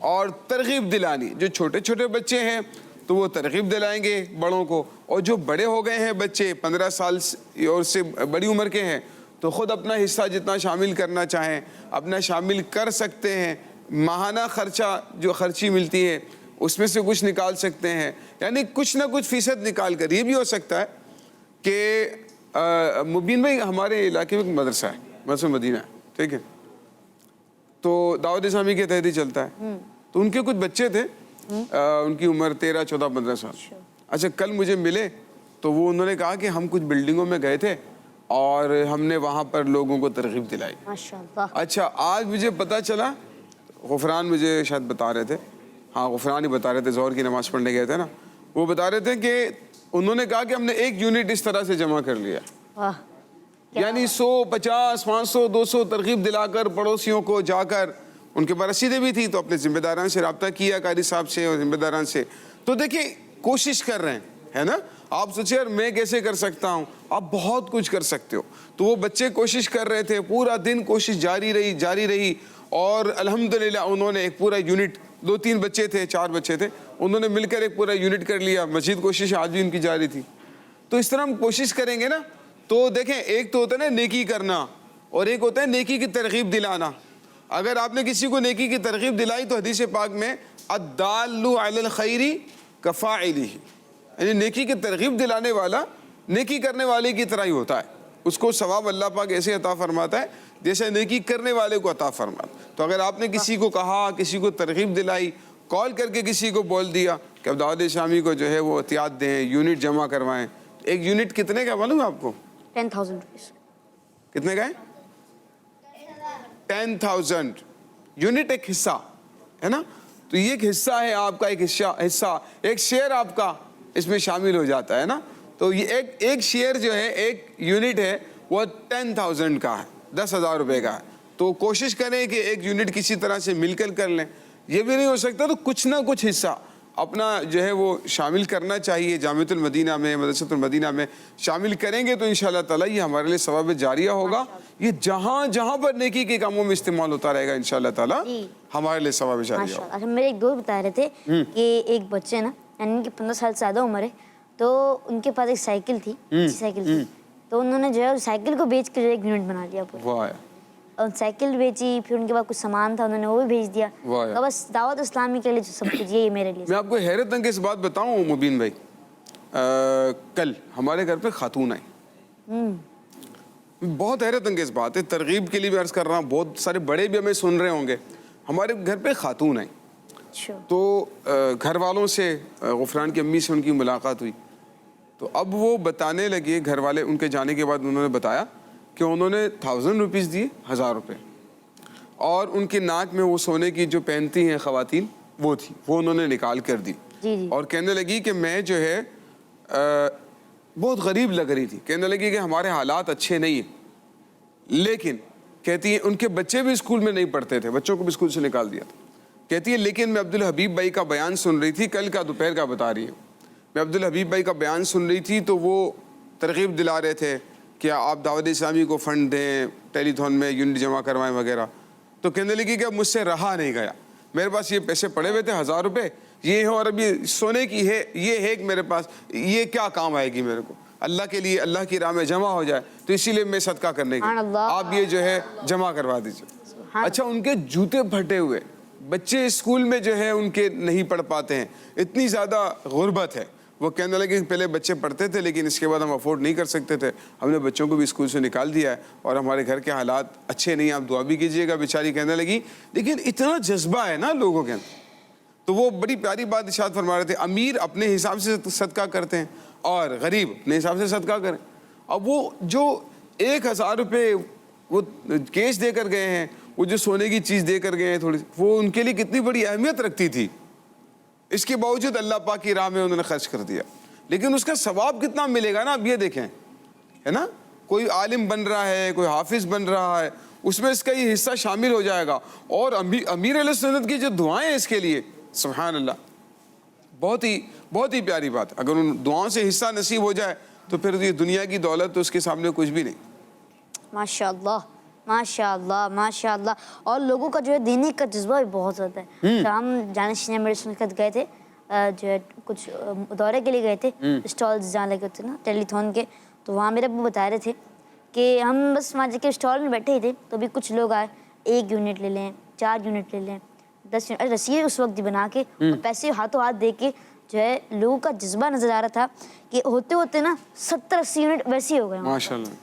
اور ترغیب دلانی. جو چھوٹے چھوٹے بچے ہیں تو وہ ترغیب دلائیں گے بڑوں کو, اور جو بڑے ہو گئے ہیں بچے 15 سال اور سے بڑی عمر کے ہیں تو خود اپنا حصہ جتنا شامل کرنا چاہیں اپنا شامل کر سکتے ہیں. ماہانہ خرچہ جو خرچی ملتی ہے اس میں سے کچھ نکال سکتے ہیں, یعنی کچھ نہ کچھ فیصد نکال کر. یہ بھی ہو سکتا ہے کہ مبین بھائی ہمارے علاقے میں ایک مدرسہ ہے, مدرسہ مدینہ ہے, ٹھیک ہے, تو دعوت اسلامی کے تحت ہی چلتا ہے. تو ان کے کچھ بچے تھے, ان کی عمر 13, 14, 15 سال. اچھا کل مجھے ملے تو وہ انہوں نے کہا کہ ہم کچھ بلڈنگوں میں گئے تھے اور ہم نے وہاں پر لوگوں کو ترغیب دلائی. اچھا آج مجھے پتا چلا, غفران مجھے شاید بتا رہے تھے, ہاں غفران ہی بتا رہے تھے, ظہر کی نماز پڑھنے گئے تھے نا, وہ بتا رہے تھے کہ انہوں نے کہا کہ ہم نے 1 یونٹ اس طرح سے جمع کر لیا, یعنی 100, 50, 500, 200 ترغیب دلا کر پڑوسیوں کو جا کر, ان کے پاس رسیدیں بھی تھی تو اپنے ذمہ داران سے رابطہ کیا, قاری صاحب سے اور ذمہ داران سے. تو دیکھیں کوشش کر رہے ہیں, ہے نا. آپ سوچیں یار میں کیسے کر سکتا ہوں, آپ بہت کچھ کر سکتے ہو. تو وہ بچے کوشش کر رہے تھے, پورا دن کوشش جاری رہی اور الحمدللہ انہوں نے ایک پورا یونٹ, 2-3 بچے تھے, 4 بچے تھے, انہوں نے مل کر ایک پورا یونٹ کر لیا. مزید کوشش آج بھی ان کی جاری تھی. تو اس طرح ہم کوشش کریں گے نا تو دیکھیں ایک تو ہوتا ہے نا نیکی کرنا اور ایک ہوتا ہے نیکی کی ترغیب دلانا. اگر آپ نے کسی کو نیکی کی ترغیب دلائی تو حدیث پاک میں الدال علی الخیر کفاعلہ, یعنی نیکی کی ترغیب دلانے والا نیکی کرنے والے کی طرح ہی ہوتا ہے, اس کو ثواب اللہ پاک ایسے عطا فرماتا ہے جیسے نیکی کرنے والے کو عطا فرماتا. تو اگر آپ نے کسی کو کہا, کسی کو ترغیب دلائی, کال کر کے کسی کو بول دیا کہ اب دعوت اسلامی کو جو ہے وہ احتیاط دیں, یونٹ جمع کروائیں. 1 یونٹ کتنے کا معلوم ہے آپ کو؟ 10,000 روپیز. کتنے کا ہے؟ 10,000 یونٹ, ایک حصہ ہے نا. تو یہ ایک حصہ ہے آپ کا, ایک حصہ ایک شیئر آپ کا اس میں شامل ہو جاتا ہے نا. تو یہ ایک شیئر جو ہے, ایک یونٹ ہے وہ 10,000 کا ہے, 10,000 روپے کا ہے. تو کوشش کریں کہ 1 یونٹ کسی طرح سے مل کر لیں. یہ بھی نہیں ہو سکتا تو کچھ نہ کچھ حصہ اپنا جو ہے وہ شامل کرنا چاہیے. جامعۃ المدینہ میں, مدرسۃ المدینہ میں شامل کریں گے تو انشاءاللہ تعالیٰ یہ ہمارے لیے ثواب جاریہ ہوگا. یہ جہاں جہاں پر نیکی کے کاموں میں استعمال ہوتا رہے گا انشاءاللہ تعالیٰ ہمارے لیے ثواب جاریہ ہوگا. اچھا میرے ایک دوست بتا رہے تھے کہ ایک بچے نا, یعنی ان کی 15 سال سے زیادہ عمر ہے, تو ان کے پاس ایک سائیکل تھی, سائیکل تھی, تو انہوں نے جو ہے سائیکل کو بیچ کر 1 یونٹ بنا لیا پورا. اور سائیکل بیچی, پھر ان کے پاس کچھ سامان تھا انہوں نے وہ بھی بھیج دیا. تو بس دعوت اسلامی کے لیے جو سب کچھ یہ میرے لیے. میں آپ کو حیرت انگیز بات بتاؤں مبین بھائی, کل ہمارے گھر پہ خاتون آئی, بہت حیرت انگیز بات ہے, ترغیب کے لیے بھی عرض کر رہا ہوں, بہت سارے بڑے بھی ہمیں سن رہے ہوں گے. ہمارے گھر پہ خاتون آئی تو گھر والوں سے, غفران کی امی سے ان کی ملاقات ہوئی. تو اب وہ بتانے لگے, گھر والے ان کے جانے کے بعد انہوں نے بتایا کہ انہوں نے 1,000 روپیز دیے, 1,000 روپے, اور ان کے ناک میں وہ سونے کی جو پہنتی ہیں خواتین وہ تھی, وہ انہوں نے نکال کر دی. اور کہنے لگی کہ میں جو ہے بہت غریب لگ رہی تھی, کہنے لگی کہ ہمارے حالات اچھے نہیں ہیں, لیکن کہتی ہے ان کے بچے بھی اسکول میں نہیں پڑھتے تھے, بچوں کو بھی اسکول سے نکال دیا تھا. کہتی ہے لیکن میں عبدالحبیب بھائی کا بیان سن رہی تھی, کل کا دوپہر کا بتا رہی ہوں, میں عبدالحبیب بھائی کا بیان سن رہی تھی تو وہ ترغیب دلا رہے تھے کہ آپ دعوت اسلامی کو فنڈ دیں, ٹیلی تھون میں یونٹ جمع کروائیں وغیرہ. تو کہنے لگی کہ اب مجھ سے رہا نہیں گیا, میرے پاس یہ پیسے پڑے ہوئے تھے 1,000 روپے, یہ ہے, اور اب یہ سونے کی ہے, یہ ہے کہ میرے پاس, یہ کیا کام آئے گی میرے کو, اللہ کے لیے اللہ کی راہ میں جمع ہو جائے, تو اسی لیے میں صدقہ کرنے کی, آپ یہ جو ہے جمع کروا دیجیے. اچھا ان کے جوتے پھٹے ہوئے, بچے اسکول میں جو ہے ان کے نہیں پڑھ پاتے ہیں, اتنی زیادہ غربت ہے. وہ کہنے لگے کہ پہلے بچے پڑھتے تھے لیکن اس کے بعد ہم افورڈ نہیں کر سکتے تھے, ہم نے بچوں کو بھی اسکول سے نکال دیا ہے اور ہمارے گھر کے حالات اچھے نہیں ہیں, آپ دعا بھی کیجیے گا. بیچاری کہنے لگی لیکن اتنا جذبہ ہے نا لوگوں کے اندر. تو وہ بڑی پیاری بات ارشاد فرما رہے تھے, امیر اپنے حساب سے صدقہ کرتے ہیں اور غریب اپنے حساب سے صدقہ کریں. اب وہ جو 1,000 روپے وہ کیش دے کر گئے ہیں, وہ جو سونے کی چیز دے کر گئے ہیں تھوڑی, وہ ان کے لیے کتنی بڑی اہمیت رکھتی تھی, اس کے باوجود اللہ پاک کی راہ میں انہوں نے خرچ کر دیا. لیکن اس کا ثواب کتنا ملے گا نا, اب یہ دیکھیں, ہے نا, کوئی عالم بن رہا ہے, کوئی حافظ بن رہا ہے, اس میں اس کا یہ حصہ شامل ہو جائے گا. اور امیر علیہ سنت کی جو دعائیں ہیں اس کے لیے, سبحان اللہ, بہت ہی پیاری بات. اگر ان دعاؤں سے حصہ نصیب ہو جائے تو پھر یہ دنیا کی دولت تو اس کے سامنے کچھ بھی نہیں. ماشاء اللہ. ماشاء اللہ ماشاء اللہ. اور لوگوں کا جو ہے دینے کا جذبہ بھی بہت زیادہ ہے. ہم جانشین میڈیسن کے گئے تھے, جو ہے کچھ دورے کے لیے گئے تھے, اسٹالز جہاں لگے ہوتے نا ٹیلی تھون کے, تو وہاں میرے ابو بتا رہے تھے کہ ہم بس وہاں جا کے اسٹال میں بیٹھے ہی تھے, تو بھی کچھ لوگ آئے 1 یونٹ لے لیں, 4 یونٹ لے لیں, 10 یونٹ رسیے اس وقت بنا کے اور پیسے ہاتھوں ہاتھ دے کے جو ہے لوگوں کا جذبہ نظر آ رہا تھا کہ ہوتے ہوتے نا 70-80 یونٹ ویسے ہی ہو گئے ماشاء اللہ.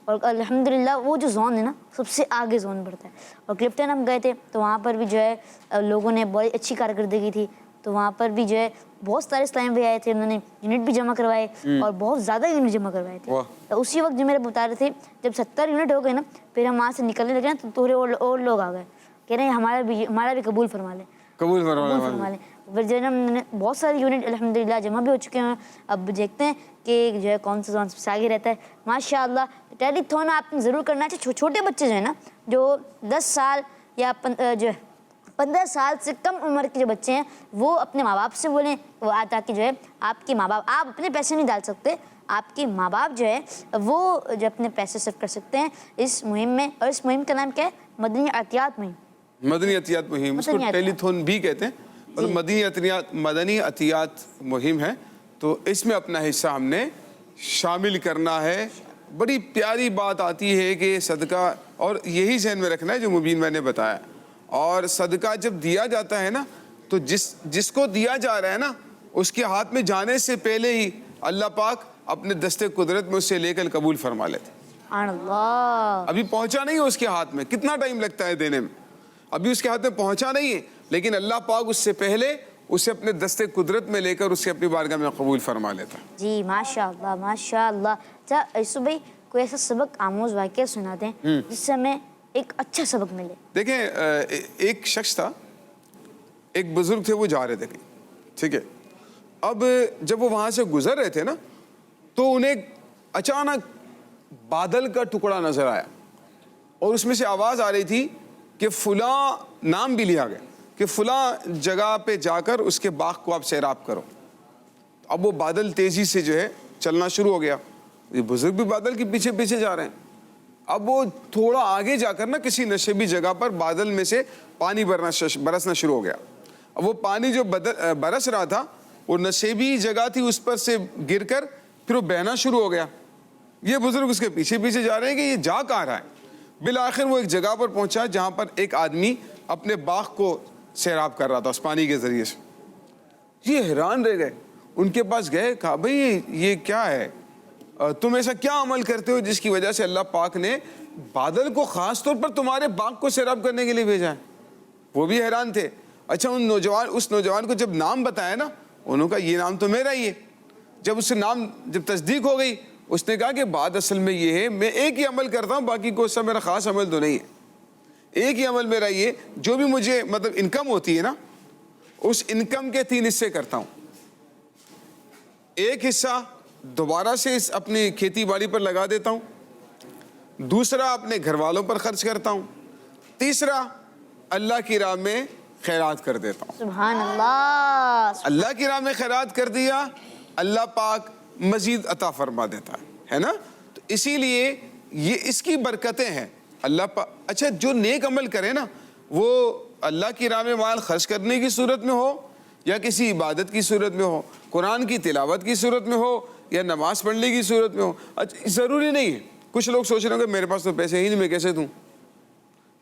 اور الحمدللہ وہ جو زون ہے نا سب سے آگے زون بڑھتا ہے. اور کلفٹن ہم گئے تھے تو وہاں پر بھی جو ہے لوگوں نے بہت اچھی کارکردگی تھی, تو وہاں پر بھی جو ہے بہت سارے اسلام بھی آئے تھے, انہوں نے یونٹ بھی جمع کروائے اور بہت زیادہ یونٹ جمع کروائے تھے. تو اسی وقت جو میرے بتا رہے تھے جب 70 یونٹ ہو گئے نا پھر ہم وہاں سے نکلنے لگے نا تو تھوڑے اور لوگ آ گئے, کہہ رہے ہیں ہمارا بھی قبول فرما لیں, قبول فرما لیں. پھر جو ہے نا بہت سارے یونٹ الحمدللہ جمع بھی ہو چکے ہیں. اب دیکھتے ہیں کہ جو ہے کون سا زون سب سے آگے رہتا ہے. ماشاء اللہ ٹیلی تھون آپ نے ضرور کرنا چاہیے. چھوٹے بچے جو ہیں نا جو 10 سال یا جو 15 سال سے کم عمر کے جو بچے ہیں وہ اپنے ماں باپ سے بولیں, وہ تاکہ جو ہے آپ کے ماں باپ, آپ اپنے پیسے نہیں ڈال سکتے, آپ کے ماں باپ جو ہے وہ جو اپنے پیسے صرف کر سکتے ہیں اس مہم میں. اور اس مہم کا نام کیا ہے؟ مدنی عطیات مہم. مدنی عطیات مہم, اس کو ٹیلی تھون بھی کہتے ہیں, اور مدنی عطیات مہم ہے. تو اس میں اپنا حصہ ہم نے شامل کرنا ہے. بڑی پیاری بات آتی ہے کہ صدقہ, اور یہی ذہن میں رکھنا ہے جو مبین میں نے بتایا, اور صدقہ جب دیا جاتا ہے نا تو جس کو دیا جا رہا ہے نا اس کے ہاتھ میں جانے سے پہلے ہی اللہ پاک اپنے دستے قدرت میں اس سے لے کر قبول فرما لیتے. ابھی پہنچا نہیں ہے اس کے ہاتھ میں, کتنا ٹائم لگتا ہے دینے میں, ابھی اس کے ہاتھ میں پہنچا نہیں ہے, لیکن اللہ پاک اس سے پہلے اسے اپنے دستے قدرت میں لے کر اسے اپنی بارگاہ میں قبول فرما لیتا. جی ماشاء اللہ ماشاء اللہ. اچھا یوسف بھائی کوئی ایسا سبق آموز واقعہ سنا دیں جس سے ہمیں ایک اچھا سبق ملے. دیکھیں ایک شخص تھا, ایک بزرگ تھے, وہ جا رہے تھے کہیں, ٹھیک ہے. اب جب وہ وہاں سے گزر رہے تھے نا تو انہیں اچانک بادل کا ٹکڑا نظر آیا, اور اس میں سے آواز آ رہی تھی کہ فلاں, نام بھی لیا گیا کہ فلاں جگہ پہ جا کر اس کے باغ کو آپ سیراب کرو. اب وہ بادل تیزی سے جو ہے چلنا شروع ہو گیا, یہ بزرگ بھی بادل کے پیچھے پیچھے جا رہے ہیں. اب وہ تھوڑا آگے جا کر نا کسی نشیبی جگہ پر بادل میں سے پانی برسنا شروع ہو گیا. اب وہ پانی جو برس رہا تھا وہ نشیبی جگہ تھی, اس پر سے گر کر پھر وہ بہنا شروع ہو گیا. یہ بزرگ اس کے پیچھے پیچھے جا رہے ہیں کہ یہ جا کہاں رہا ہے. بالآخر وہ ایک جگہ پر پہنچا جہاں پر ایک آدمی اپنے باغ کو سیراب کر رہا تھا اس پانی کے ذریعے سے. یہ حیران رہ گئے, ان کے پاس گئے, کہا بھئی یہ کیا ہے, تم ایسا کیا عمل کرتے ہو جس کی وجہ سے اللہ پاک نے بادل کو خاص طور پر تمہارے باغ کو سیراب کرنے کے لیے بھیجا ہے. وہ بھی حیران تھے. اچھا اس نوجوان کو جب نام بتایا نا, انہوں کا یہ نام تو میرا ہی ہے. جب اس سے نام جب تصدیق ہو گئی, اس نے کہا کہ بات اصل میں یہ ہے, میں ایک ہی عمل کرتا ہوں, باقی کوئی سا میرا خاص عمل تو نہیں ہے. ایک ہی عمل میرا یہ, جو بھی مجھے مطلب انکم ہوتی ہے نا اس انکم کے 3 حصے کرتا ہوں. ایک حصہ دوبارہ سے اپنی کھیتی باڑی پر لگا دیتا ہوں, دوسرا اپنے گھر والوں پر خرچ کرتا ہوں, تیسرا اللہ کی راہ میں خیرات کر دیتا ہوں. سبحان اللہ. اللہ کی راہ میں خیرات کر دیا, اللہ پاک مزید عطا فرما دیتا ہے نا. تو اسی لیے یہ اس کی برکتیں ہیں اللہ پاک. اچھا جو نیک عمل کرے نا وہ اللہ کی راہ میں مال خرچ کرنے کی صورت میں ہو یا کسی عبادت کی صورت میں ہو, قرآن کی تلاوت کی صورت میں ہو یا نماز پڑھنے کی صورت میں ہو. اچھا ضروری نہیں ہے. کچھ لوگ سوچ رہے ہوں کہ میرے پاس تو پیسے ہی نہیں, میں کیسے دوں.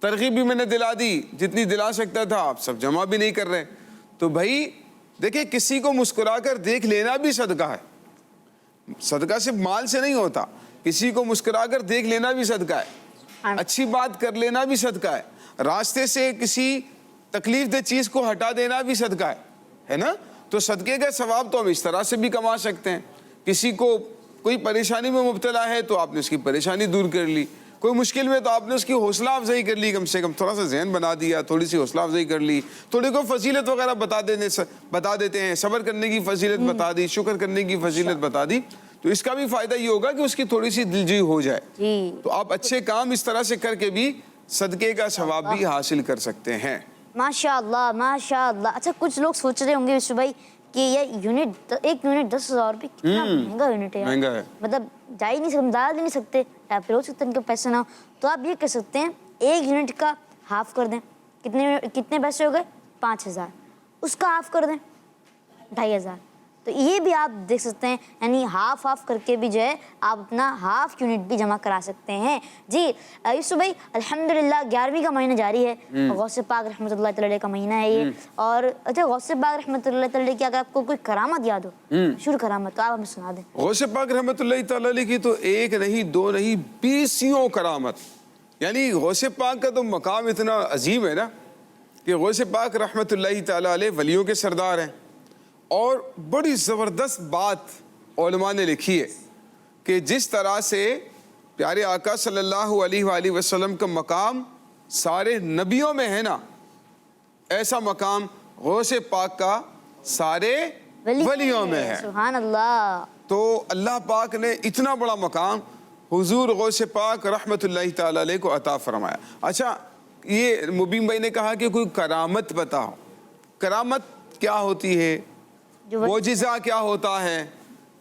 ترغیب بھی میں نے دلا دی جتنی دلا سکتا تھا, آپ سب جمع بھی نہیں کر رہے. تو بھائی دیکھیں کسی کو مسکرا کر دیکھ لینا بھی صدقہ ہے. صدقہ صرف مال سے نہیں ہوتا, کسی کو مسکرا کر دیکھ لینا بھی صدقہ ہے. اچھی بات کر لینا بھی صدقہ ہے. راستے سے کسی تکلیف دہ چیز کو ہٹا دینا بھی صدقہ ہے نا. تو صدقے کا ثواب تو ہم اس طرح سے بھی کما سکتے ہیں. کسی کو کوئی پریشانی میں مبتلا ہے تو آپ نے اس کی پریشانی دور کر لی, کوئی مشکل میں تو آپ نے اس کی حوصلہ افزائی کر لی, کم سے کم تھوڑا سا ذہن بنا دیا, تھوڑی سی حوصلہ افزائی کر لی, تھوڑی کوئی فضیلت وغیرہ بتا دیتے ہیں, صبر کرنے کی فضیلت بتا دی, شکر کرنے کی فضیلت بتا دی. تو اس کا بھی فائدہ یہ ہوگا کہ اس کی تھوڑی سی دلجوئی ہو جائے. تو آپ اچھے کام اس طرح سے کر کے بھی صدقے کا ثواب بھی حاصل کر سکتے ہیں. ماشاء اللہ ماشاء اللہ. اچھا کچھ لوگ سوچ رہے ہوں گے یوسف بھائی کہ یہ یونٹ, ایک یونٹ 10,000 روپے کتنا مہنگا یونٹ ہے, مہنگا ہے, مطلب جا ہی نہیں سکتے, ڈال ہی نہیں سکتے, یا پھر ہو سکتا ہے ان کے پیسے نہ ہو. تو آپ یہ کر سکتے ہیں 1 یونٹ کا ہاف کر دیں. کتنے پیسے ہو گئے؟ 5000. اس کا ہاف کر دیں 2500. تو یہ بھی آپ دیکھ سکتے ہیں, یعنی ہاف کر کے بھی جو ہے آپ اپنا ہاف یونٹ بھی جمع کرا سکتے ہیں. جی یوسف بھائی, الحمدللہ 11ویں کا مہینہ جاری ہے, غوث پاک رحمۃ اللہ تعالی کا مہینہ ہے یہ. اور اچھا, غوث پاک رحمۃ اللہ تعالی کی اگر آپ کو کوئی کرامت یاد ہو, مشہور کرامت, تو آپ ہمیں سنا دیں. غوث پاک رحمۃ اللہ تعالی کی تو 1 نہیں 2 نہیں 20 کرامت. یعنی غوث پاک کا تو مقام اتنا عظیم ہے نا کہ غوث پاک رحمۃ اللہ تعالی علیہ ولیوں کے سردار ہیں. اور بڑی زبردست بات علماء نے لکھی ہے کہ جس طرح سے پیارے آقا صلی اللہ علیہ وآلہ وسلم کا مقام سارے نبیوں میں ہے نا, ایسا مقام غوث پاک کا سارے ولیوں میں ہے. سبحان اللہ. تو اللہ پاک نے اتنا بڑا مقام حضور غوث پاک رحمۃ اللہ تعالی علیہ کو عطا فرمایا. اچھا, یہ مبین بھائی نے کہا کہ کوئی کرامت بتاؤ. کرامت کیا ہوتی ہے, معجزہ کیا ہوتا ہے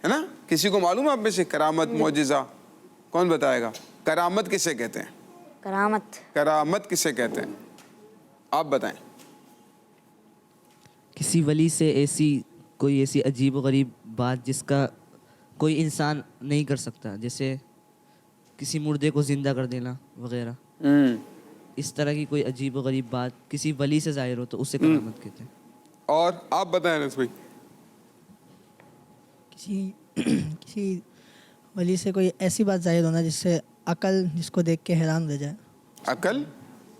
نا؟ کسی کو معلوم ہے آپ میں سے کرامت معجزہ؟ کون بتائے گا؟ کرامت کسے کہتے ہیں؟ کرامت کسے کہتے ہیں, آپ بتائیں. کسی ولی سے کوئی ایسی عجیب و غریب بات جس کا کوئی انسان نہیں کر سکتا, جیسے کسی مردے کو زندہ کر دینا وغیرہ. اس طرح کی کوئی عجیب و غریب بات کسی ولی سے ظاہر ہو تو اسے کرامت کہتے ہیں. اور آپ بتائیں انس بھائی. کسی ولی سے کوئی ایسی بات ظاہر ہونا جس سے عقل جس کو دیکھ کے حیران رہ جائے. عقل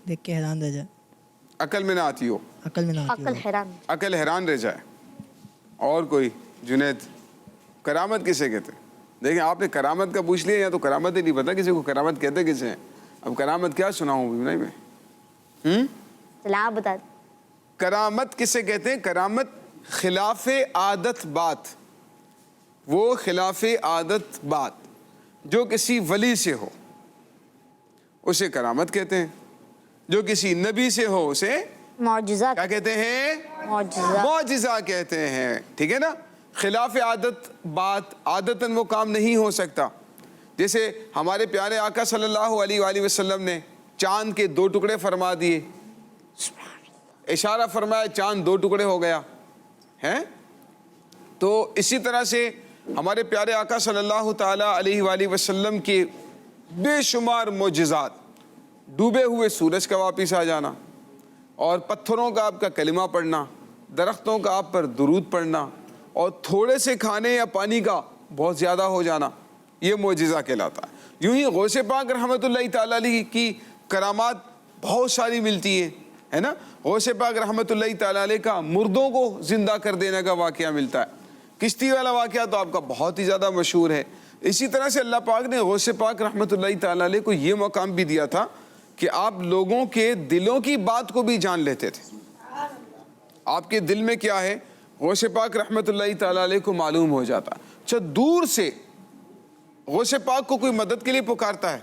دیکھ کے حیران رہ جائے, عقل میں نہ آتی ہو, عقل حیران رہ جائے. اور کوئی جنید, کرامت کسے کہتے ہیں؟ دیکھیں آپ نے کرامت کا پوچھ لیا, یا تو کرامت ہی نہیں پتا کسی کو کرامت کہتے کسے ہیں. اب کرامت کیا سناؤں بھی میں. آپ بتا. کرامت کسے کہتے ہیں؟ کرامت خلاف عادت بات, وہ خلاف عادت بات جو کسی ولی سے ہو اسے کرامت کہتے ہیں. جو کسی نبی سے ہو اسے معجزہ کیا کہتے ہیں؟ معجزہ کہتے ہیں. ٹھیک ہے نا. خلاف عادت بات, عادتاً وہ کام نہیں ہو سکتا. جیسے ہمارے پیارے آقا صلی اللہ علیہ وآلہ وسلم نے چاند کے 2 ٹکڑے فرما دیے, اشارہ فرمایا, چاند 2 ٹکڑے ہو گیا ہے. تو اسی طرح سے ہمارے پیارے آقا صلی اللہ تعالی علیہ وآلہ وسلم کے بے شمار معجزات, ڈوبے ہوئے سورج کا واپس آ جانا, اور پتھروں کا آپ کا کلمہ پڑھنا, درختوں کا آپ پر درود پڑھنا, اور تھوڑے سے کھانے یا پانی کا بہت زیادہ ہو جانا, یہ معجزہ کہلاتا ہے. یوں ہی غوث پاک رحمۃ اللہ تعالی علیہ کی کرامات بہت ساری ملتی ہیں, ہے نا. غوث پاک رحمۃ اللہ تعالی علیہ کا مردوں کو زندہ کر دینے کا واقعہ ملتا ہے. کشتی والا واقعہ تو آپ کا بہت ہی زیادہ مشہور ہے. اسی طرح سے اللہ پاک نے غوث پاک رحمۃ اللہ تعالی علیہ کو یہ مقام بھی دیا تھا کہ آپ لوگوں کے دلوں کی بات کو بھی جان لیتے تھے. آپ کے دل میں کیا ہے غوث پاک رحمۃ اللہ تعالی علیہ کو معلوم ہو جاتا. اچھا, دور سے غوث پاک کو کوئی مدد کے لیے پکارتا ہے,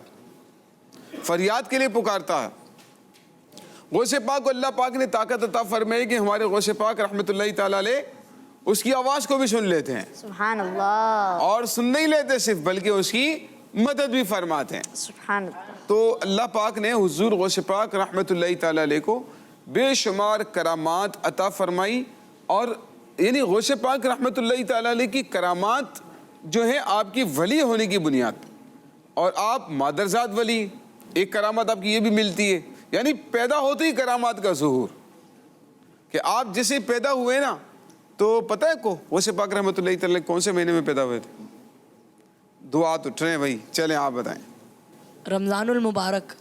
فریاد کے لیے پکارتا ہے, غوث پاک کو اللہ پاک نے طاقت عطا فرمائی کہ ہمارے غوث پاک رحمۃ اللہ تعالی علیہ اس کی آواز کو بھی سن لیتے ہیں. سبحان اللہ. اور سن نہیں لیتے صرف, بلکہ اس کی مدد بھی فرماتے ہیں. سبحان اللہ. تو اللہ پاک نے حضور غوث پاک رحمۃ اللہ تعالی علیہ کو بے شمار کرامات عطا فرمائی. اور یعنی غوث پاک رحمۃ اللہ تعالی علیہ کی کرامات جو ہے آپ کی ولی ہونے کی بنیاد پر, اور آپ مادرزاد ولی, ایک کرامت آپ کی یہ بھی ملتی ہے, یعنی پیدا ہوتے ہی کرامات کا ظہور, کہ آپ جیسے پیدا ہوئے نا, تو پتہ ہے کو غوث پاک رحمۃ اللہ تعالی کون سے مہینے میں پیدا ہوئے تھے؟ دعا تو اٹھ رہے ہیں بھائی, چلیں آپ بتائیں. رمضان المبارک.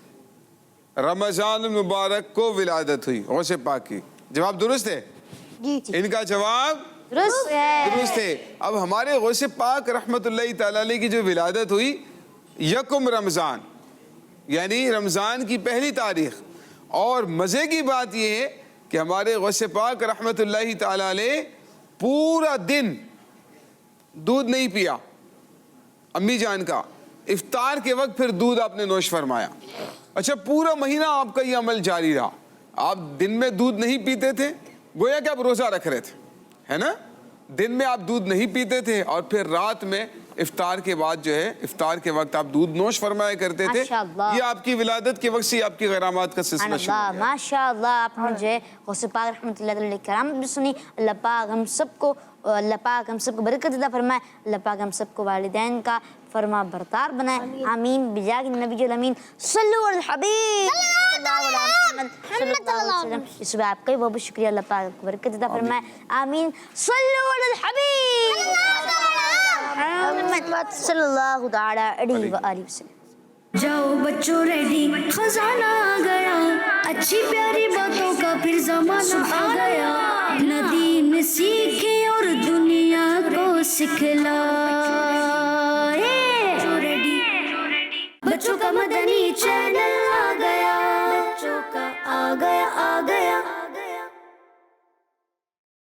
رمضان المبارک کو ولادت ہوئی غوث پاک کی. جواب درست ہے؟ جی. ان کا جواب درست ہے. اب ہمارے غوث پاک رحمۃ اللہ تعالی علیہ کی جو ولادت ہوئی 1 رمضان, یعنی رمضان کی پہلی تاریخ. اور مزے کی بات یہ ہے کہ ہمارے غوث پاک رحمۃ اللہ تعالی علیہ پورا دن دودھ نہیں پیا امی جان کا, افطار کے وقت پھر دودھ آپ نے نوش فرمایا. اچھا, پورا مہینہ آپ کا یہ عمل جاری رہا, آپ دن میں دودھ نہیں پیتے تھے, گویا کہ آپ روزہ رکھ رہے تھے, ہے نا. دن میں آپ دودھ نہیں پیتے تھے, اور پھر رات میں افطار کے بعد جو ہے افطار کے وقت آپ دودھ نوش فرمایا کرتے تھے. ماشاءاللہ. یہ آپ کی ولادت کے وقت سے آپ کی غرامات کا سلسلہ شروع ہو گیا. ماشاء اللہ آپ نے جو ہے غوث پاک رحمۃ اللہ علیہ کرامت بھی سنی. اللہ پاک ہم سب کو برکت عطا فرمائے. اللہ پاک ہم سب کو والدین کا فرما بردار بنائے. آمین بجاہ النبی الامین صلو علی الحبیب صلی اللہ علیہ وسلم. اس صبح آپ کا بھی بہت شکریہ. اللہ پاک برکت عطا فرمائے. آمین صلو علی الحبیب محمد صلی اللہ تعالی علیہ وآلہ وسلم. جاؤ بچوں ریڈی خزانہ آ گیا اچھی پیاری باتوں کا پھر زمانہ آ گیا نہ دین سیکھے اور دنیا کو سکھلا بچوں کا مدنی چینل آ گیا بچوں کا آ گیا